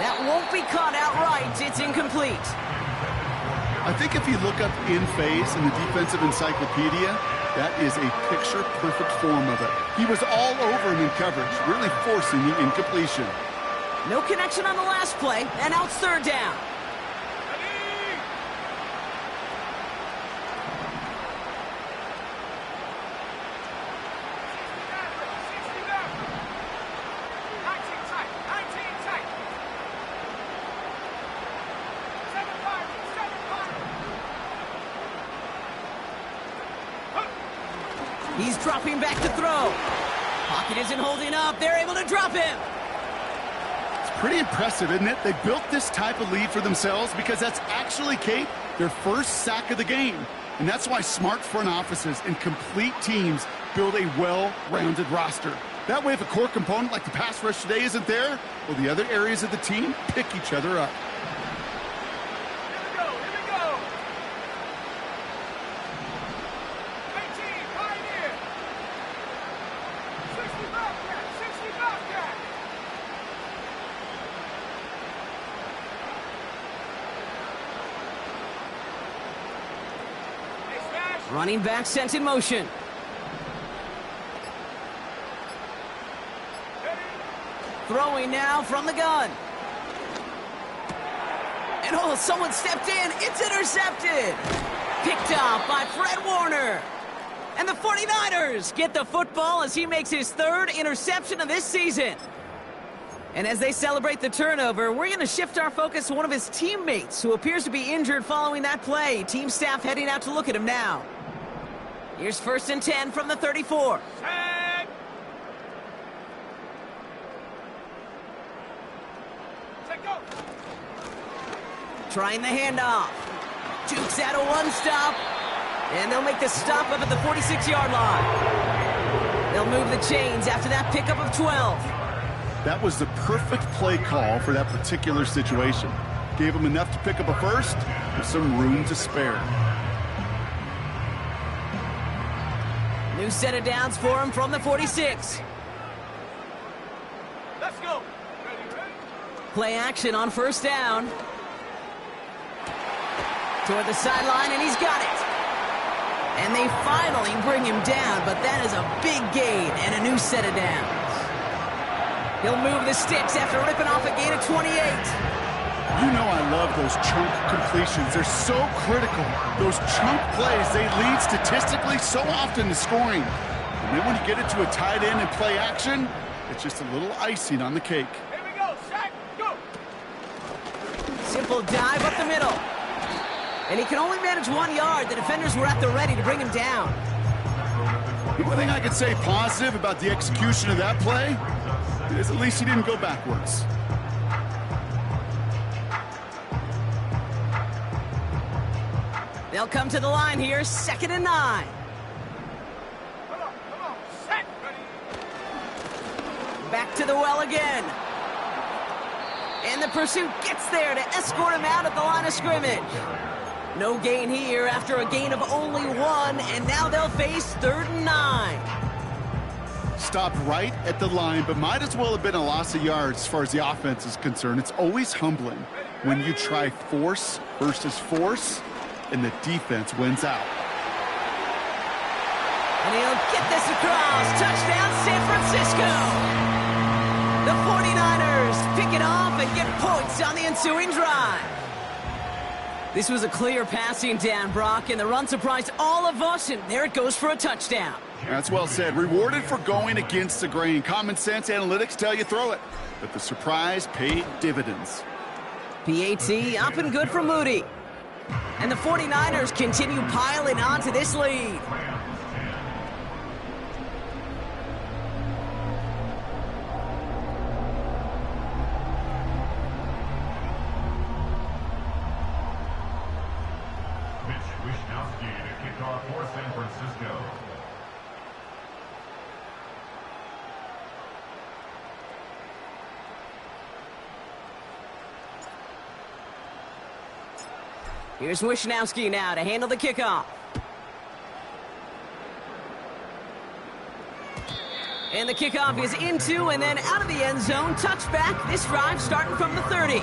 That won't be caught outright. It's incomplete. I think if you look up in phase in the defensive encyclopedia, that is a picture-perfect form of it. He was all over him in coverage, really forcing the incompletion. No connection on the last play, and out 3rd down. He's dropping back to throw. Pocket isn't holding up. They're able to drop him. It's pretty impressive, isn't it? They built this type of lead for themselves because that's actually, Kate, their first sack of the game. And that's why smart front offices and complete teams build a well-rounded roster. That way, if a core component like the pass rush today isn't there, well, the other areas of the team pick each other up. Running back sent in motion. Throwing now from the gun. And oh, someone stepped in. It's intercepted. Picked up by Fred Warner. And the 49ers get the football as he makes his 3rd interception of this season. And as they celebrate the turnover, we're going to shift our focus to one of his teammates who appears to be injured following that play. Team staff heading out to look at him now. Here's 1st and 10 from the 34. Set. Set, go. Trying the handoff. Jukes out a one-stop. And they'll make the stop up at the 46-yard line. They'll move the chains after that pickup of 12. That was the perfect play call for that particular situation. Gave them enough to pick up a first with some room to spare. New set of downs for him from the 46. Let's go. Ready? Play action on 1st down. Toward the sideline, and he's got it. And they finally bring him down, but that is a big gain and a new set of downs. He'll move the sticks after ripping off a gain of 28. You know I love those chunk completions. They're so critical. Those chunk plays, they lead statistically so often to scoring. And then when you get it to a tight end and play action, it's just a little icing on the cake. Here we go. Sack. Go. Simple dive up the middle. And he can only manage 1 yard. The defenders were at the ready to bring him down. The one thing I could say positive about the execution of that play is at least he didn't go backwards. They'll come to the line here, 2nd and 9. Come on. Set. Ready. Back to the well again. And the pursuit gets there to escort him out at the line of scrimmage. No gain here after a gain of only 1, and now they'll face 3rd and 9. Stopped right at the line, but might as well have been a loss of yards as far as the offense is concerned. It's always humbling when you try force versus force, and the defense wins out. And he'll get this across. Touchdown, San Francisco. The 49ers pick it off and get points on the ensuing drive. This was a clear passing down, Brock, and the run surprised all of us, and there it goes for a touchdown. That's well said. Rewarded for going against the grain. Common sense analytics tell you throw it, but the surprise paid dividends. PAT up and good for Moody. And the 49ers continue piling onto this lead. To kick off for San Francisco. Here's Wishnowski now to handle the kickoff. And the kickoff is into and then out of the end zone. Touchback. This drive starting from the 30.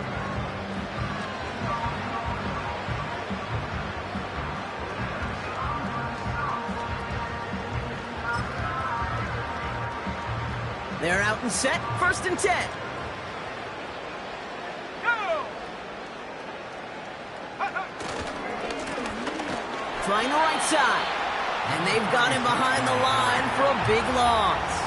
They're out and set. 1st and 10. Trying the right side. And they've got him behind the line for a big loss.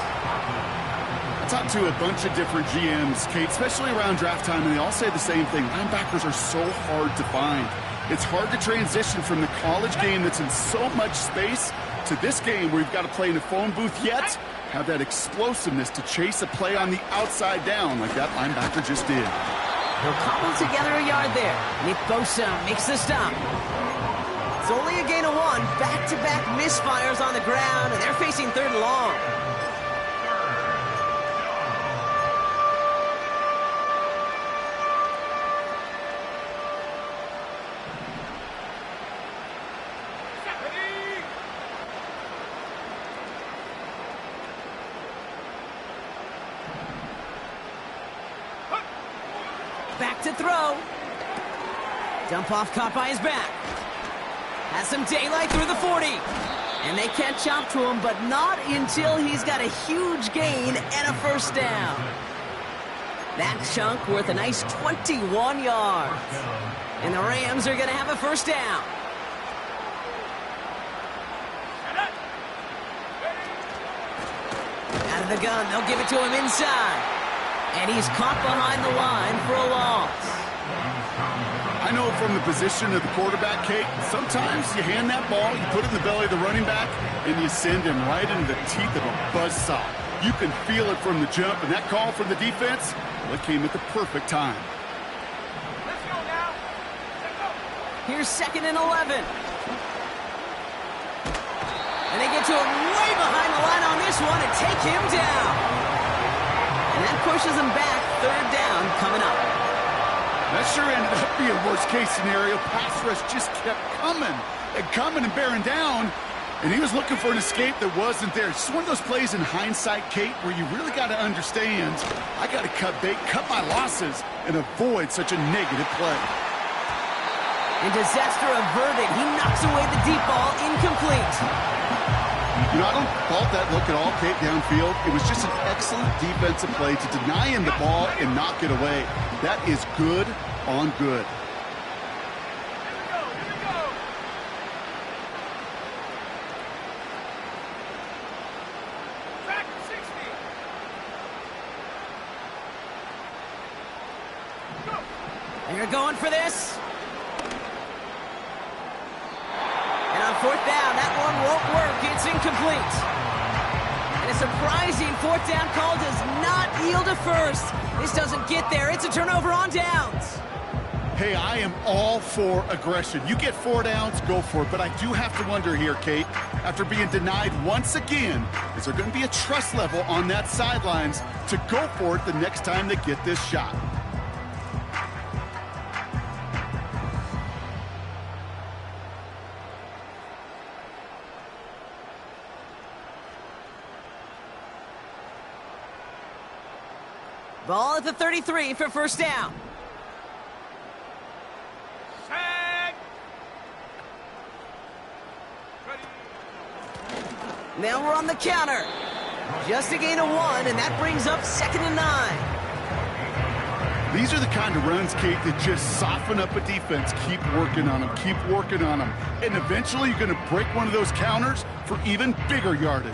I talked to a bunch of different GMs, Kate, especially around draft time, and they all say the same thing. Linebackers are so hard to find. It's hard to transition from the college game that's in so much space to this game where you've got to play in a phone booth, yet have that explosiveness to chase a play on the outside down like that linebacker just did. He'll cobble together a yard there. Nick Bosa makes the stop. It's only a gain of 1. Back-to-back misfires on the ground, and they're facing 3rd and long. Back to throw. Dump off caught by his back. Has some daylight through the 40. And they catch up to him, but not until he's got a huge gain and a 1st down. That chunk worth a nice 21 yards. And the Rams are going to have a 1st down. Out of the gun, they'll give it to him inside. And he's caught behind the line for a loss. I know from the position of the quarterback, Kate, sometimes you hand that ball, you put it in the belly of the running back, and you send him right into the teeth of a buzzsaw. You can feel it from the jump, and that call from the defense, well, it came at the perfect time. Let's go now. Let's go. Here's 2nd and 11. And they get to him way behind the line on this one and take him down. And that pushes him back. 3rd down coming up. That sure ended up being a worst-case scenario. Pass rush just kept coming and bearing down, and he was looking for an escape that wasn't there. It's just one of those plays in hindsight, Kate, where you really got to understand, I got to cut bait, cut my losses, and avoid such a negative play. And disaster averted. He knocks away the deep ball, incomplete. You know, I don't fault that look at all, Kate, downfield. It was just an excellent defensive play to deny him the ball and knock it away. That is good on good. Here we go. Track 60. Go. And you're going for this. And on 4th down, that one won't work. It's incomplete. And a surprising 4th down call does not yield a 1st. This doesn't get there. It's a turnover on downs. Hey, I am all for aggression. You get 4 downs, go for it. But I do have to wonder here, Kate, after being denied once again, is there going to be a trust level on that sidelines to go for it the next time they get this shot? Ball at the 33 for 1st down. Set. Ready. Now we're on the counter. Just a gain of 1, and that brings up 2nd and 9. These are the kind of runs, Kate, that just soften up a defense. Keep working on them, keep working on them. And eventually you're going to break one of those counters for even bigger yardage.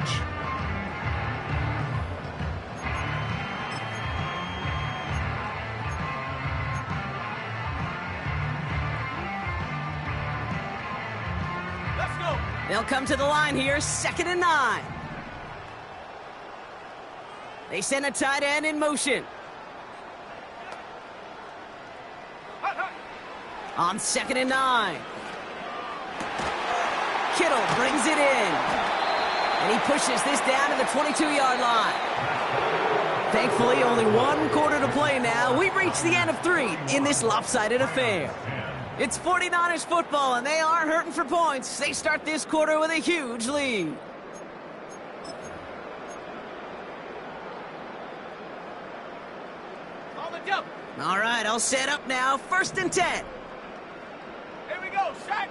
Let's go. They'll come to the line here, 2nd and 9. They send a tight end in motion. On 2nd and 9. Kittle brings it in. And he pushes this down to the 22-yard line. Thankfully, only 1 quarter to play now. We've reached the end of 3 in this lopsided affair. It's 49ers football, and they are hurting for points. They start this quarter with a huge lead. On the jump. All right, I'll set up now. 1st and 10. Here we go. Set.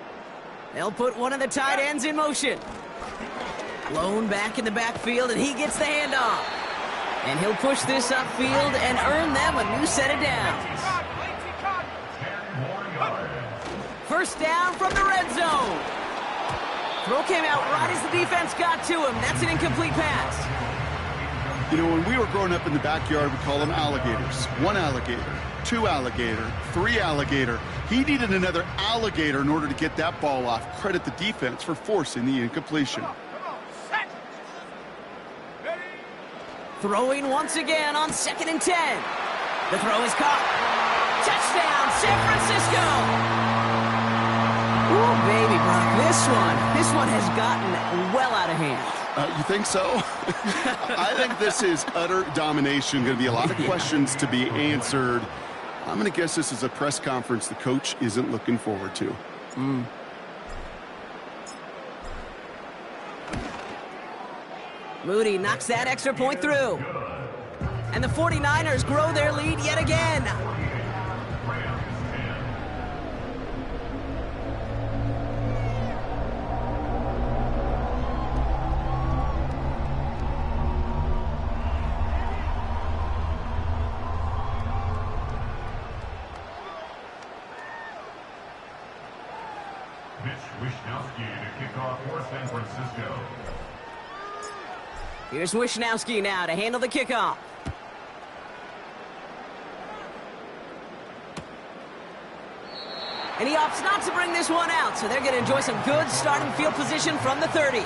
They'll put one of the tight ends in motion. Blown back in the backfield, and he gets the handoff. And he'll push this upfield and earn them a new set of downs. 1st down from the red zone. Throw came out right as the defense got to him. That's an incomplete pass. You know, when we were growing up in the backyard, we call them alligators. 1 alligator, 2 alligator, 3 alligator. He needed another alligator in order to get that ball off. Credit the defense for forcing the incompletion. Come on. Set. Ready. Throwing once again on 2nd and 10. The throw is caught. Touchdown, San Francisco! Ooh, baby, Brock, this one has gotten well out of hand. You think so? I think this is utter domination. Going to be a lot of questions to be answered. I'm going to guess this is a press conference the coach isn't looking forward to. Moody knocks that extra point through. And the 49ers grow their lead yet again. Here's Wishnowski now to handle the kickoff. And he opts not to bring this one out, so they're going to enjoy some good starting field position from the 30.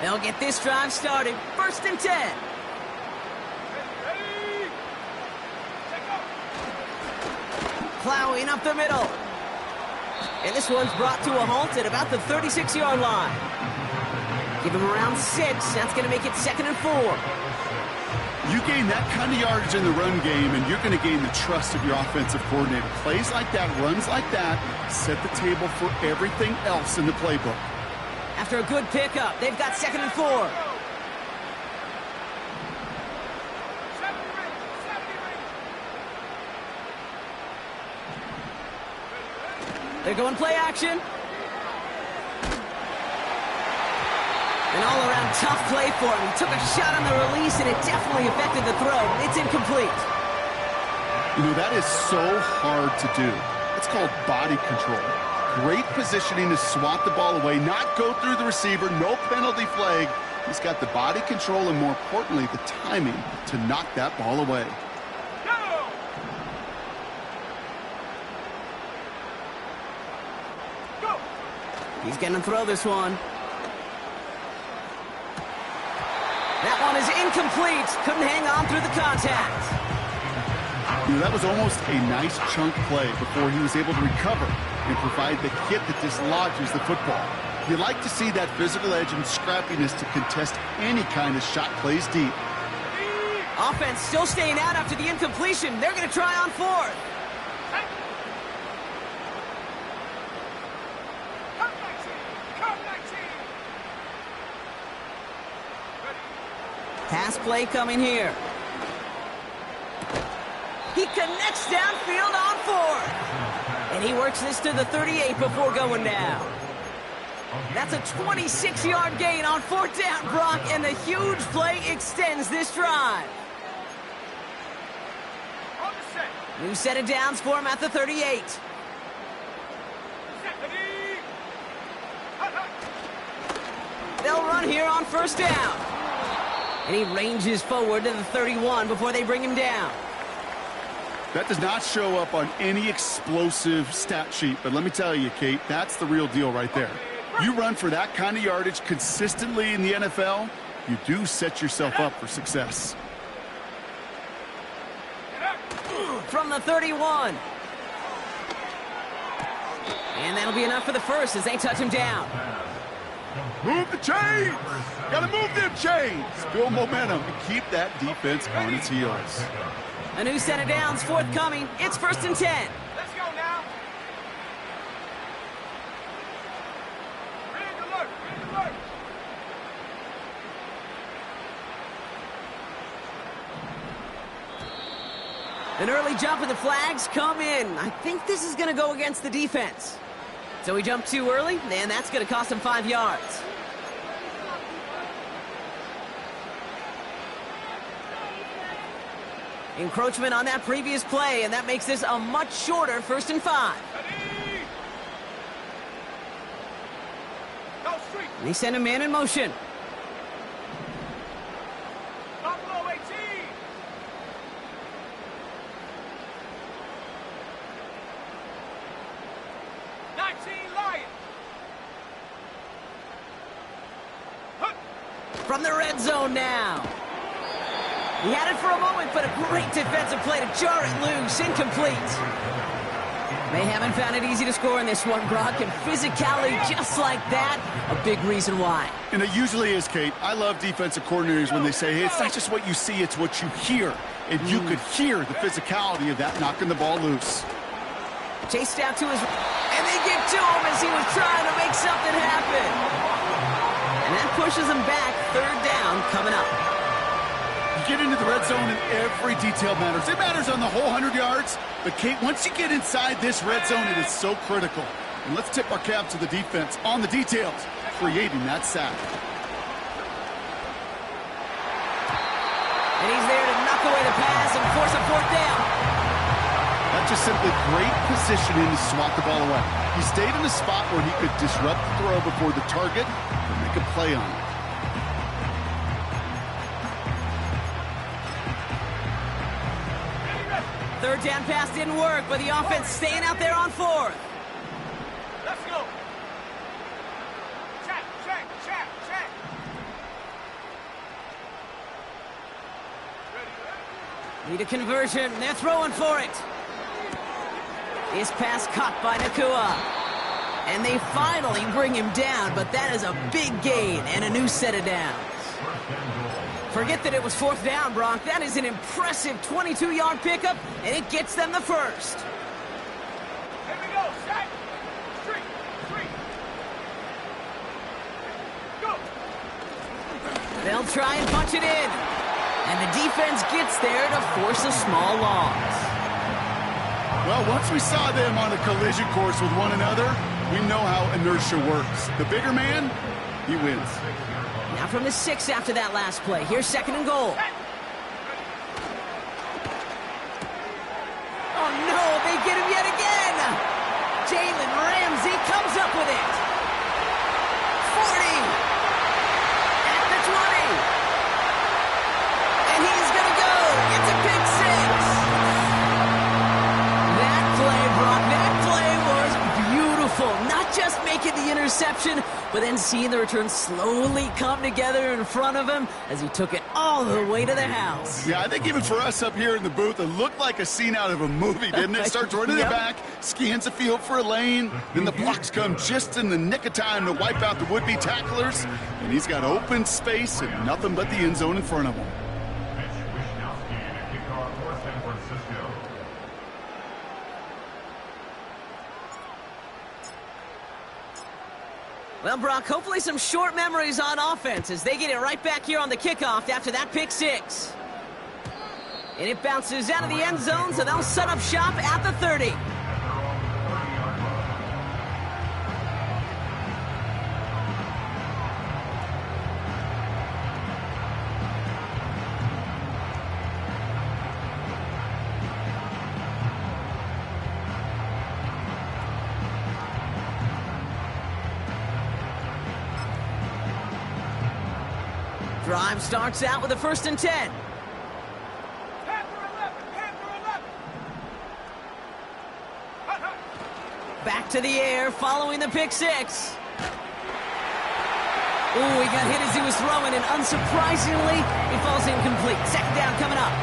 They'll get this drive started. 1st and 10. Plowing up the middle. And this one's brought to a halt at about the 36-yard line. Give him around 6. That's going to make it 2nd and 4. You gain that kind of yardage in the run game, and you're going to gain the trust of your offensive coordinator. Plays like that, runs like that, set the table for everything else in the playbook. After a good pickup, they've got 2nd and 4. They're going play action. An all-around tough play for him. He took a shot on the release, and it definitely affected the throw. It's incomplete. You know, that is so hard to do. It's called body control. Great positioning to swat the ball away, not go through the receiver, no penalty flag. He's got the body control and, more importantly, the timing to knock that ball away. He's going to throw this one. That one is incomplete. Couldn't hang on through the contact. You know, that was almost a nice chunk play before he was able to recover and provide the hit that dislodges the football. You like to see that physical edge and scrappiness to contest any kind of shot plays deep. Offense still staying out after the incompletion. They're going to try on 4th. Pass play coming here. He connects downfield on 4th. And he works this to the 38 before going down. That's a 26-yard gain on 4th down, Brock, and the huge play extends this drive. On the set. New set of downs for him at the 38. Set. Ready. Hut, hut. They'll run here on 1st down. And he ranges forward to the 31 before they bring him down. That does not show up on any explosive stat sheet, but let me tell you, Kate, that's the real deal right there. You run for that kind of yardage consistently in the NFL, you do set yourself up for success. From the 31. And that'll be enough for the first as they touch him down. Move the chains! Gotta move them chains! Build momentum and keep that defense on its heels. A new set of downs forthcoming. It's 1st and 10. Let's go now. Ready to look. Ready to look. An early jump of the flags come in. I think this is going to go against the defense. So he jumped too early, and that's going to cost him 5 yards. Encroachment on that previous play, and that makes this a much shorter 1st and 5. Ready. Go street. And they send a man in motion. Buffalo 18. Lion. Hut. From the red zone now. He had it for a moment, but a great defensive play to jar it loose. Incomplete. They haven't found it easy to score in this one, Brock, and physicality just like that, a big reason why. And it usually is, Kate. I love defensive coordinators when they say, hey, it's not just what you see, it's what you hear. And you could hear the physicality of that knocking the ball loose. Chased out to his... And they get to him as he was trying to make something happen. And that pushes him back. 3rd down coming up. You get into the red zone and every detail matters. It matters on the whole 100 yards. But, Kate, once you get inside this red zone, it is so critical. And let's tip our cap to the defense on the details, creating that sack. And he's there to knock away the pass and force a 4th down. That's just simply great positioning to swat the ball away. He stayed in a spot where he could disrupt the throw before the target and make a play on it. Third down pass didn't work, but the offense staying out there on 4th. Let's go. Check, check, check, check. Ready. Need a conversion. They're throwing for it. His pass caught by Nakua. And they finally bring him down, but that is a big gain and a new set of downs. Forget that it was 4th down, Brock. That is an impressive 22-yard pickup, and it gets them the first. Here we go. Set. Street. Street. Go. They'll try and punch it in. And the defense gets there to force a small loss. Well, once we saw them on a collision course with one another, we know how inertia works. The bigger man, he wins. Now from the 6 after that last play. Here's 2nd and goal. Oh, no, they get him yet again. Jalen Ramsey comes up with it. 40. At the 20. And he's going to go. It's a pick 6. That play, Brock, that play was beautiful. Not just making the interception, but then seeing the return slowly come together in front of him as he took it all the way to the house. Yeah, I think even for us up here in the booth, it looked like a scene out of a movie, didn't it? Starts running it back, scans the field for a lane, then the blocks come just in the nick of time to wipe out the would-be tacklers, and he's got open space and nothing but the end zone in front of him. Well, Brock, hopefully some short memories on offense as they get it right back here on the kickoff after that pick 6. And it bounces out of the end zone, so they'll set up shop at the 30. Drive starts out with a 1st and 10. Panther 11, Panther 11. Hut, hut. Back to the air following the pick six. Ooh, he got hit as he was throwing, and unsurprisingly, he falls incomplete. 2nd down coming up.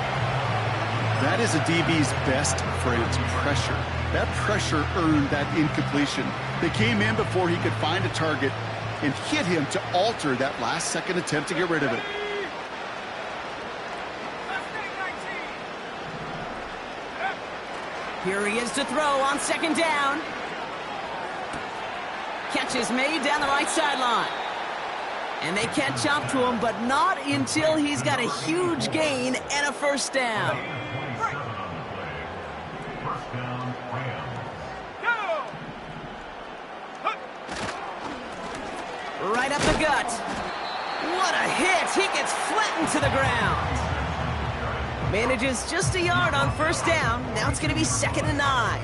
That is a DB's best friend, pressure. That pressure earned that incompletion. They came in before he could find a target and hit him to alter that last-second attempt to get rid of it. Here he is to throw on 2nd down. Catch is made down the right sideline. And they catch up to him, but not until he's got a huge gain and a 1st down. 27 on the play. 1st down, Rams. Right up the gut. What a hit. He gets flattened to the ground. Manages just a yard on 1st down. Now it's going to be 2nd and 9.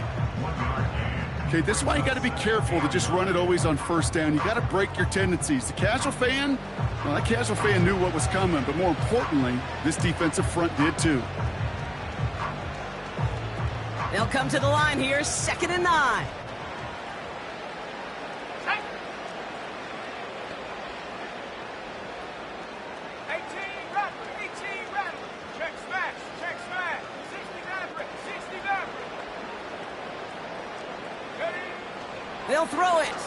Okay, this is why you got to be careful to just run it always on 1st down. You got to break your tendencies. The casual fan, well, that casual fan knew what was coming, but more importantly, this defensive front did too. They'll come to the line here, 2nd and 9. 18 Rattler. Check smash, 60 Maverick, 60 Maverick. Ready? They'll throw it.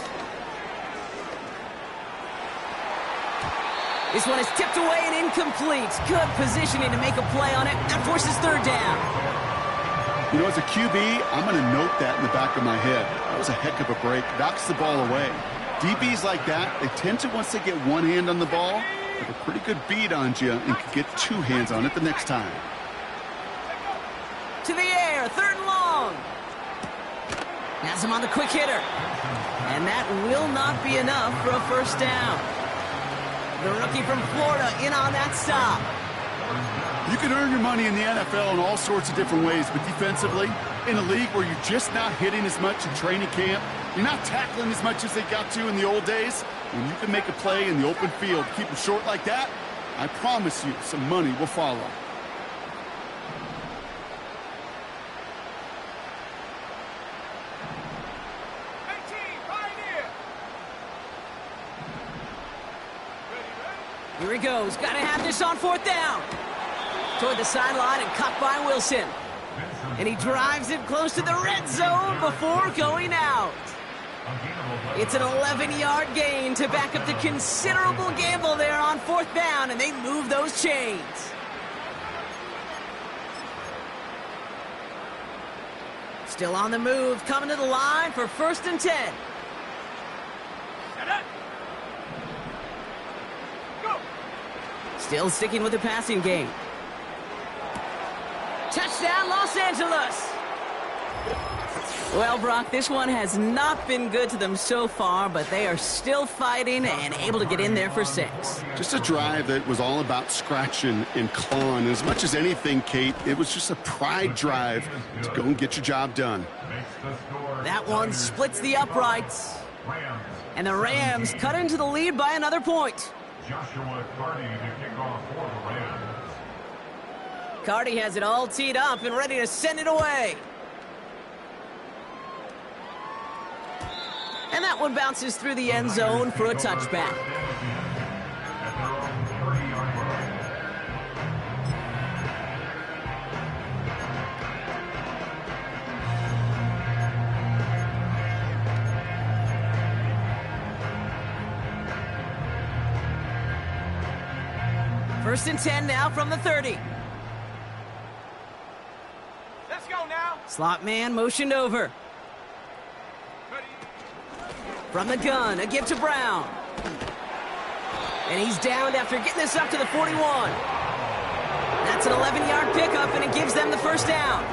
This one is tipped away and incomplete. Good positioning to make a play on it. That forces 3rd down. You know, as a QB, I'm going to note that in the back of my head. That was a heck of a break. Knocks the ball away. DBs like that, they tend to, once they get one hand on the ball, have a pretty good beat on you and can get 2 hands on it the next time. To the air, 3rd and long. Has him on the quick hitter. And that will not be enough for a 1st down. The rookie from Florida in on that stop. You can earn your money in the NFL in all sorts of different ways, but defensively, in a league where you're just not hitting as much in training camp, you're not tackling as much as they got to in the old days, when you can make a play in the open field, keep them short like that, I promise you some money will follow. Here he goes. Got to have this on 4th down. Toward the sideline and caught by Wilson. And he drives it close to the red zone before going out. It's an 11-yard gain to back up the considerable gamble there on 4th down, and they move those chains. Still on the move, coming to the line for 1st and 10. Still sticking with the passing game. Touchdown, Los Angeles! Well, Brock, this one has not been good to them so far, but they are still fighting and able to get in there for 6. Just a drive that was all about scratching and clawing. As much as anything, Kate, it was just a pride drive to go and get your job done. That one splits the uprights. And the Rams cut into the lead by another point. Joshua Carty to kick off for the Rams. Carty has it all teed up and ready to send it away. And that one bounces through the end zone for a touchback. First and 10 now from the 30. Let's go now. Slot man motioned over. From the gun, a give to Brown. And he's downed after getting this up to the 41. That's an 11-yard pickup, and it gives them the first down.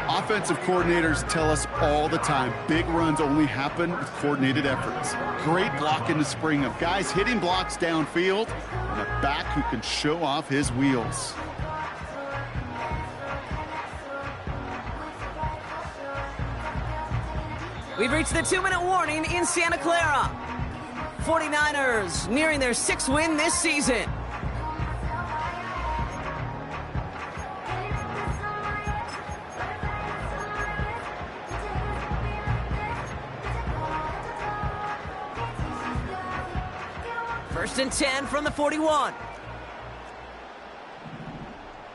Offensive coordinators tell us all the time, big runs only happen with coordinated efforts. Great block in the spring of guys hitting blocks downfield and a back who can show off his wheels. We've reached the 2-minute warning in Santa Clara. 49ers nearing their 6th win this season. First and 10 from the 41.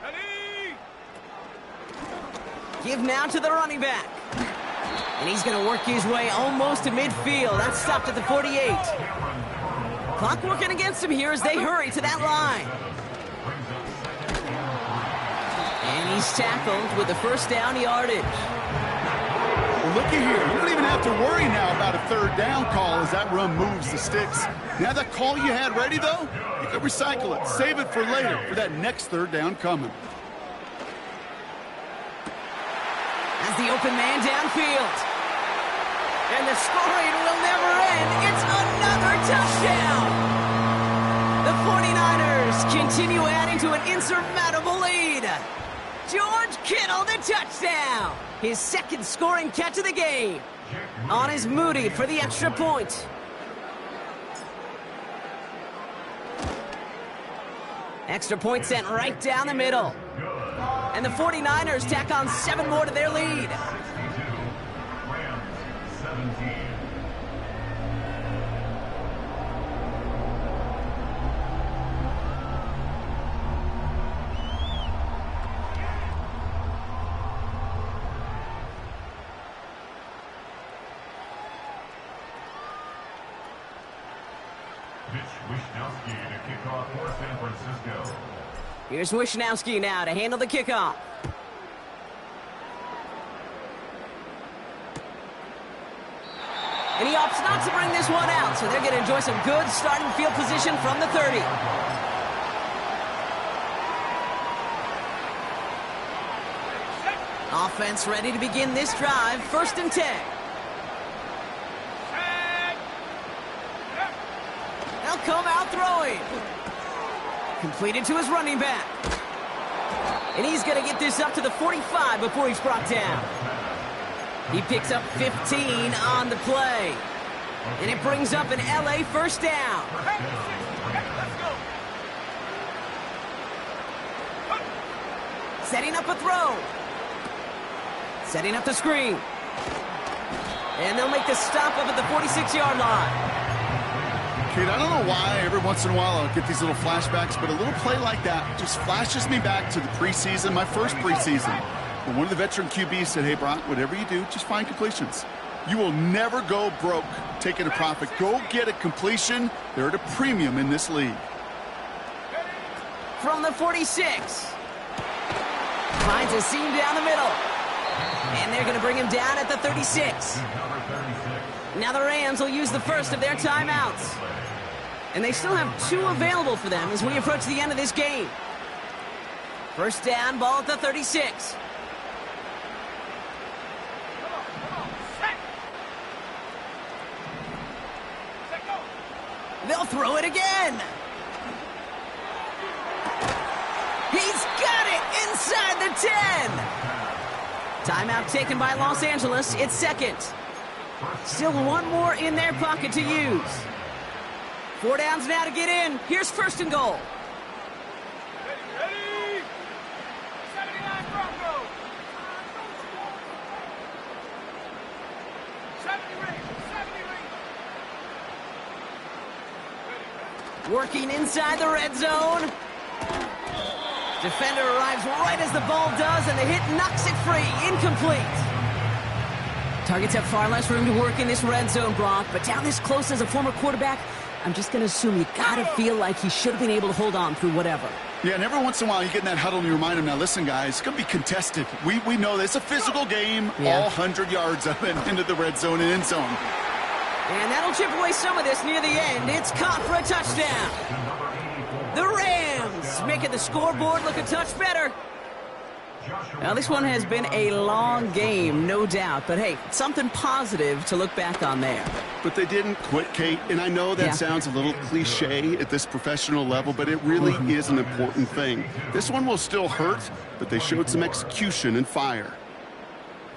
Ready? Give now to the running back. And he's going to work his way almost to midfield. That's stopped at the 48. Clock working against him here as they hurry to that line. And he's tackled with the first down yardage. Well, looky here. You don't even have to worry now about a third down call as that run moves the sticks. Now that call you had ready, though, you can recycle it. Save it for later for that next third down coming. As the open man downfield. And the scoring will never end. It's another touchdown. The 49ers continue adding to an insurmountable lead. George Kittle, the touchdown. His second scoring catch of the game. On his Moody for the extra point. Extra point sent right down the middle. And the 49ers tack on 7 more to their lead. Here's Wishnowski now to handle the kickoff. And he opts not to bring this one out, so they're going to enjoy some good starting field position from the 30. Offense ready to begin this drive. First and 10. They'll come out throwing. Completed to his running back. And he's going to get this up to the 45 before he's brought down. He picks up 15 on the play. And it brings up an LA first down. Setting up a throw. Setting up the screen. And they'll make the stop up at the 46-yard line. Kate, I don't know why every once in a while I'll get these little flashbacks, but a little play like that just flashes me back to the preseason, my first preseason. When one of the veteran QBs said, hey, Brock, whatever you do, just find completions. You will never go broke taking a profit. Go get a completion. They're at a premium in this league. From the 46. Finds a seam down the middle. And they're going to bring him down at the 36. Now the Rams will use the first of their timeouts. And they still have 2 available for them as we approach the end of this game. First down, ball at the 36. They'll throw it again. He's got it inside the 10. Timeout taken by Los Angeles. It's second. Still 1 more in their pocket to use. 4 downs now to get in. Here's first and goal. Ready? 79 Broncos. 70 Rings. 70 Rings. Working inside the red zone. Defender arrives right as the ball does, and the hit knocks it free. Incomplete. Targets have far less room to work in this red zone, Brock, but down this close as a former quarterback, I'm just going to assume you got to feel like he should have been able to hold on through whatever. Yeah, and every once in a while you get in that huddle and you remind him, now listen, guys, it's going to be contested. We know this. It's a physical game, all 100 yards of it into the red zone and end zone. And that'll chip away some of this near the end. It's caught for a touchdown. The Rams making the scoreboard look a touch better. Now, this one has been a long game, no doubt. But, hey, something positive to look back on there. But they didn't quit, Kate. And I know that sounds a little cliche at this professional level, but it really is an important thing. This one will still hurt, but they showed some execution and fire.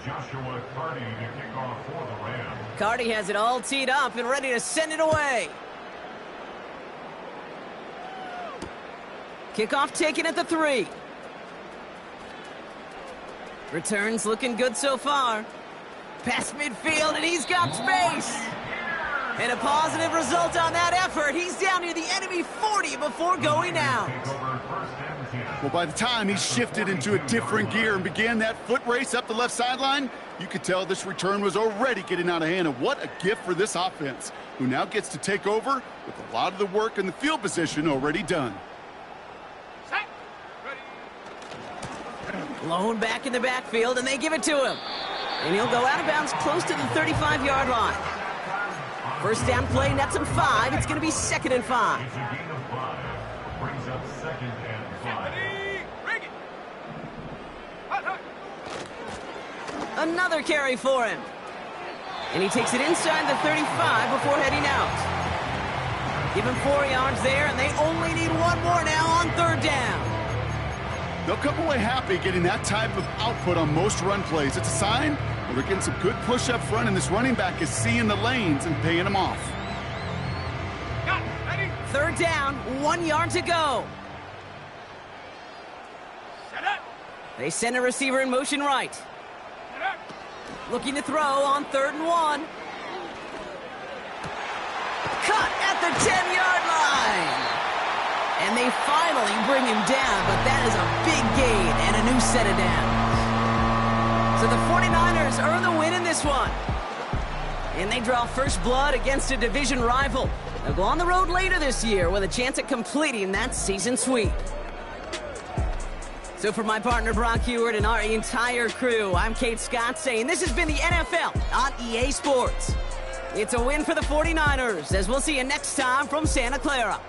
Joshua Carty to kick off for the Rams. Carty has it all teed up and ready to send it away. Kickoff taken at the 3. Returns looking good so far. Past midfield, and he's got space. And a positive result on that effort. He's down near the enemy 40 before going out. Well, by the time he shifted into a different gear and began that foot race up the left sideline, you could tell this return was already getting out of hand. And what a gift for this offense, who now gets to take over with a lot of the work in the field position already done. Set. Ready. Blown back in the backfield, and they give it to him. And he'll go out of bounds close to the 35-yard line. First down play nets him 5. It's going to be 2nd and 5. It's a gain of 5. Brings up 2nd and 5. Ready. Rig it. Hot, hot. Another carry for him. And he takes it inside the 35 before heading out. Give him 4 yards there, and they only need 1 more now on 3rd down. They'll come away happy getting that type of output on most run plays. It's a sign that they're getting some good push up front, and this running back is seeing the lanes and paying them off. Got it. Ready. 3rd down, 1 yard to go. Set up. They send a receiver in motion right. Set up. Looking to throw on 3rd and 1. Cut at the 10-yard line. And they finally bring him down, but that is a big gain and a new set of downs. So the 49ers earn the win in this one. And they draw first blood against a division rival. They'll go on the road later this year with a chance at completing that season sweep. So for my partner Brock Heward and our entire crew, I'm Kate Scott saying this has been the NFL on EA Sports. It's a win for the 49ers, as we'll see you next time from Santa Clara.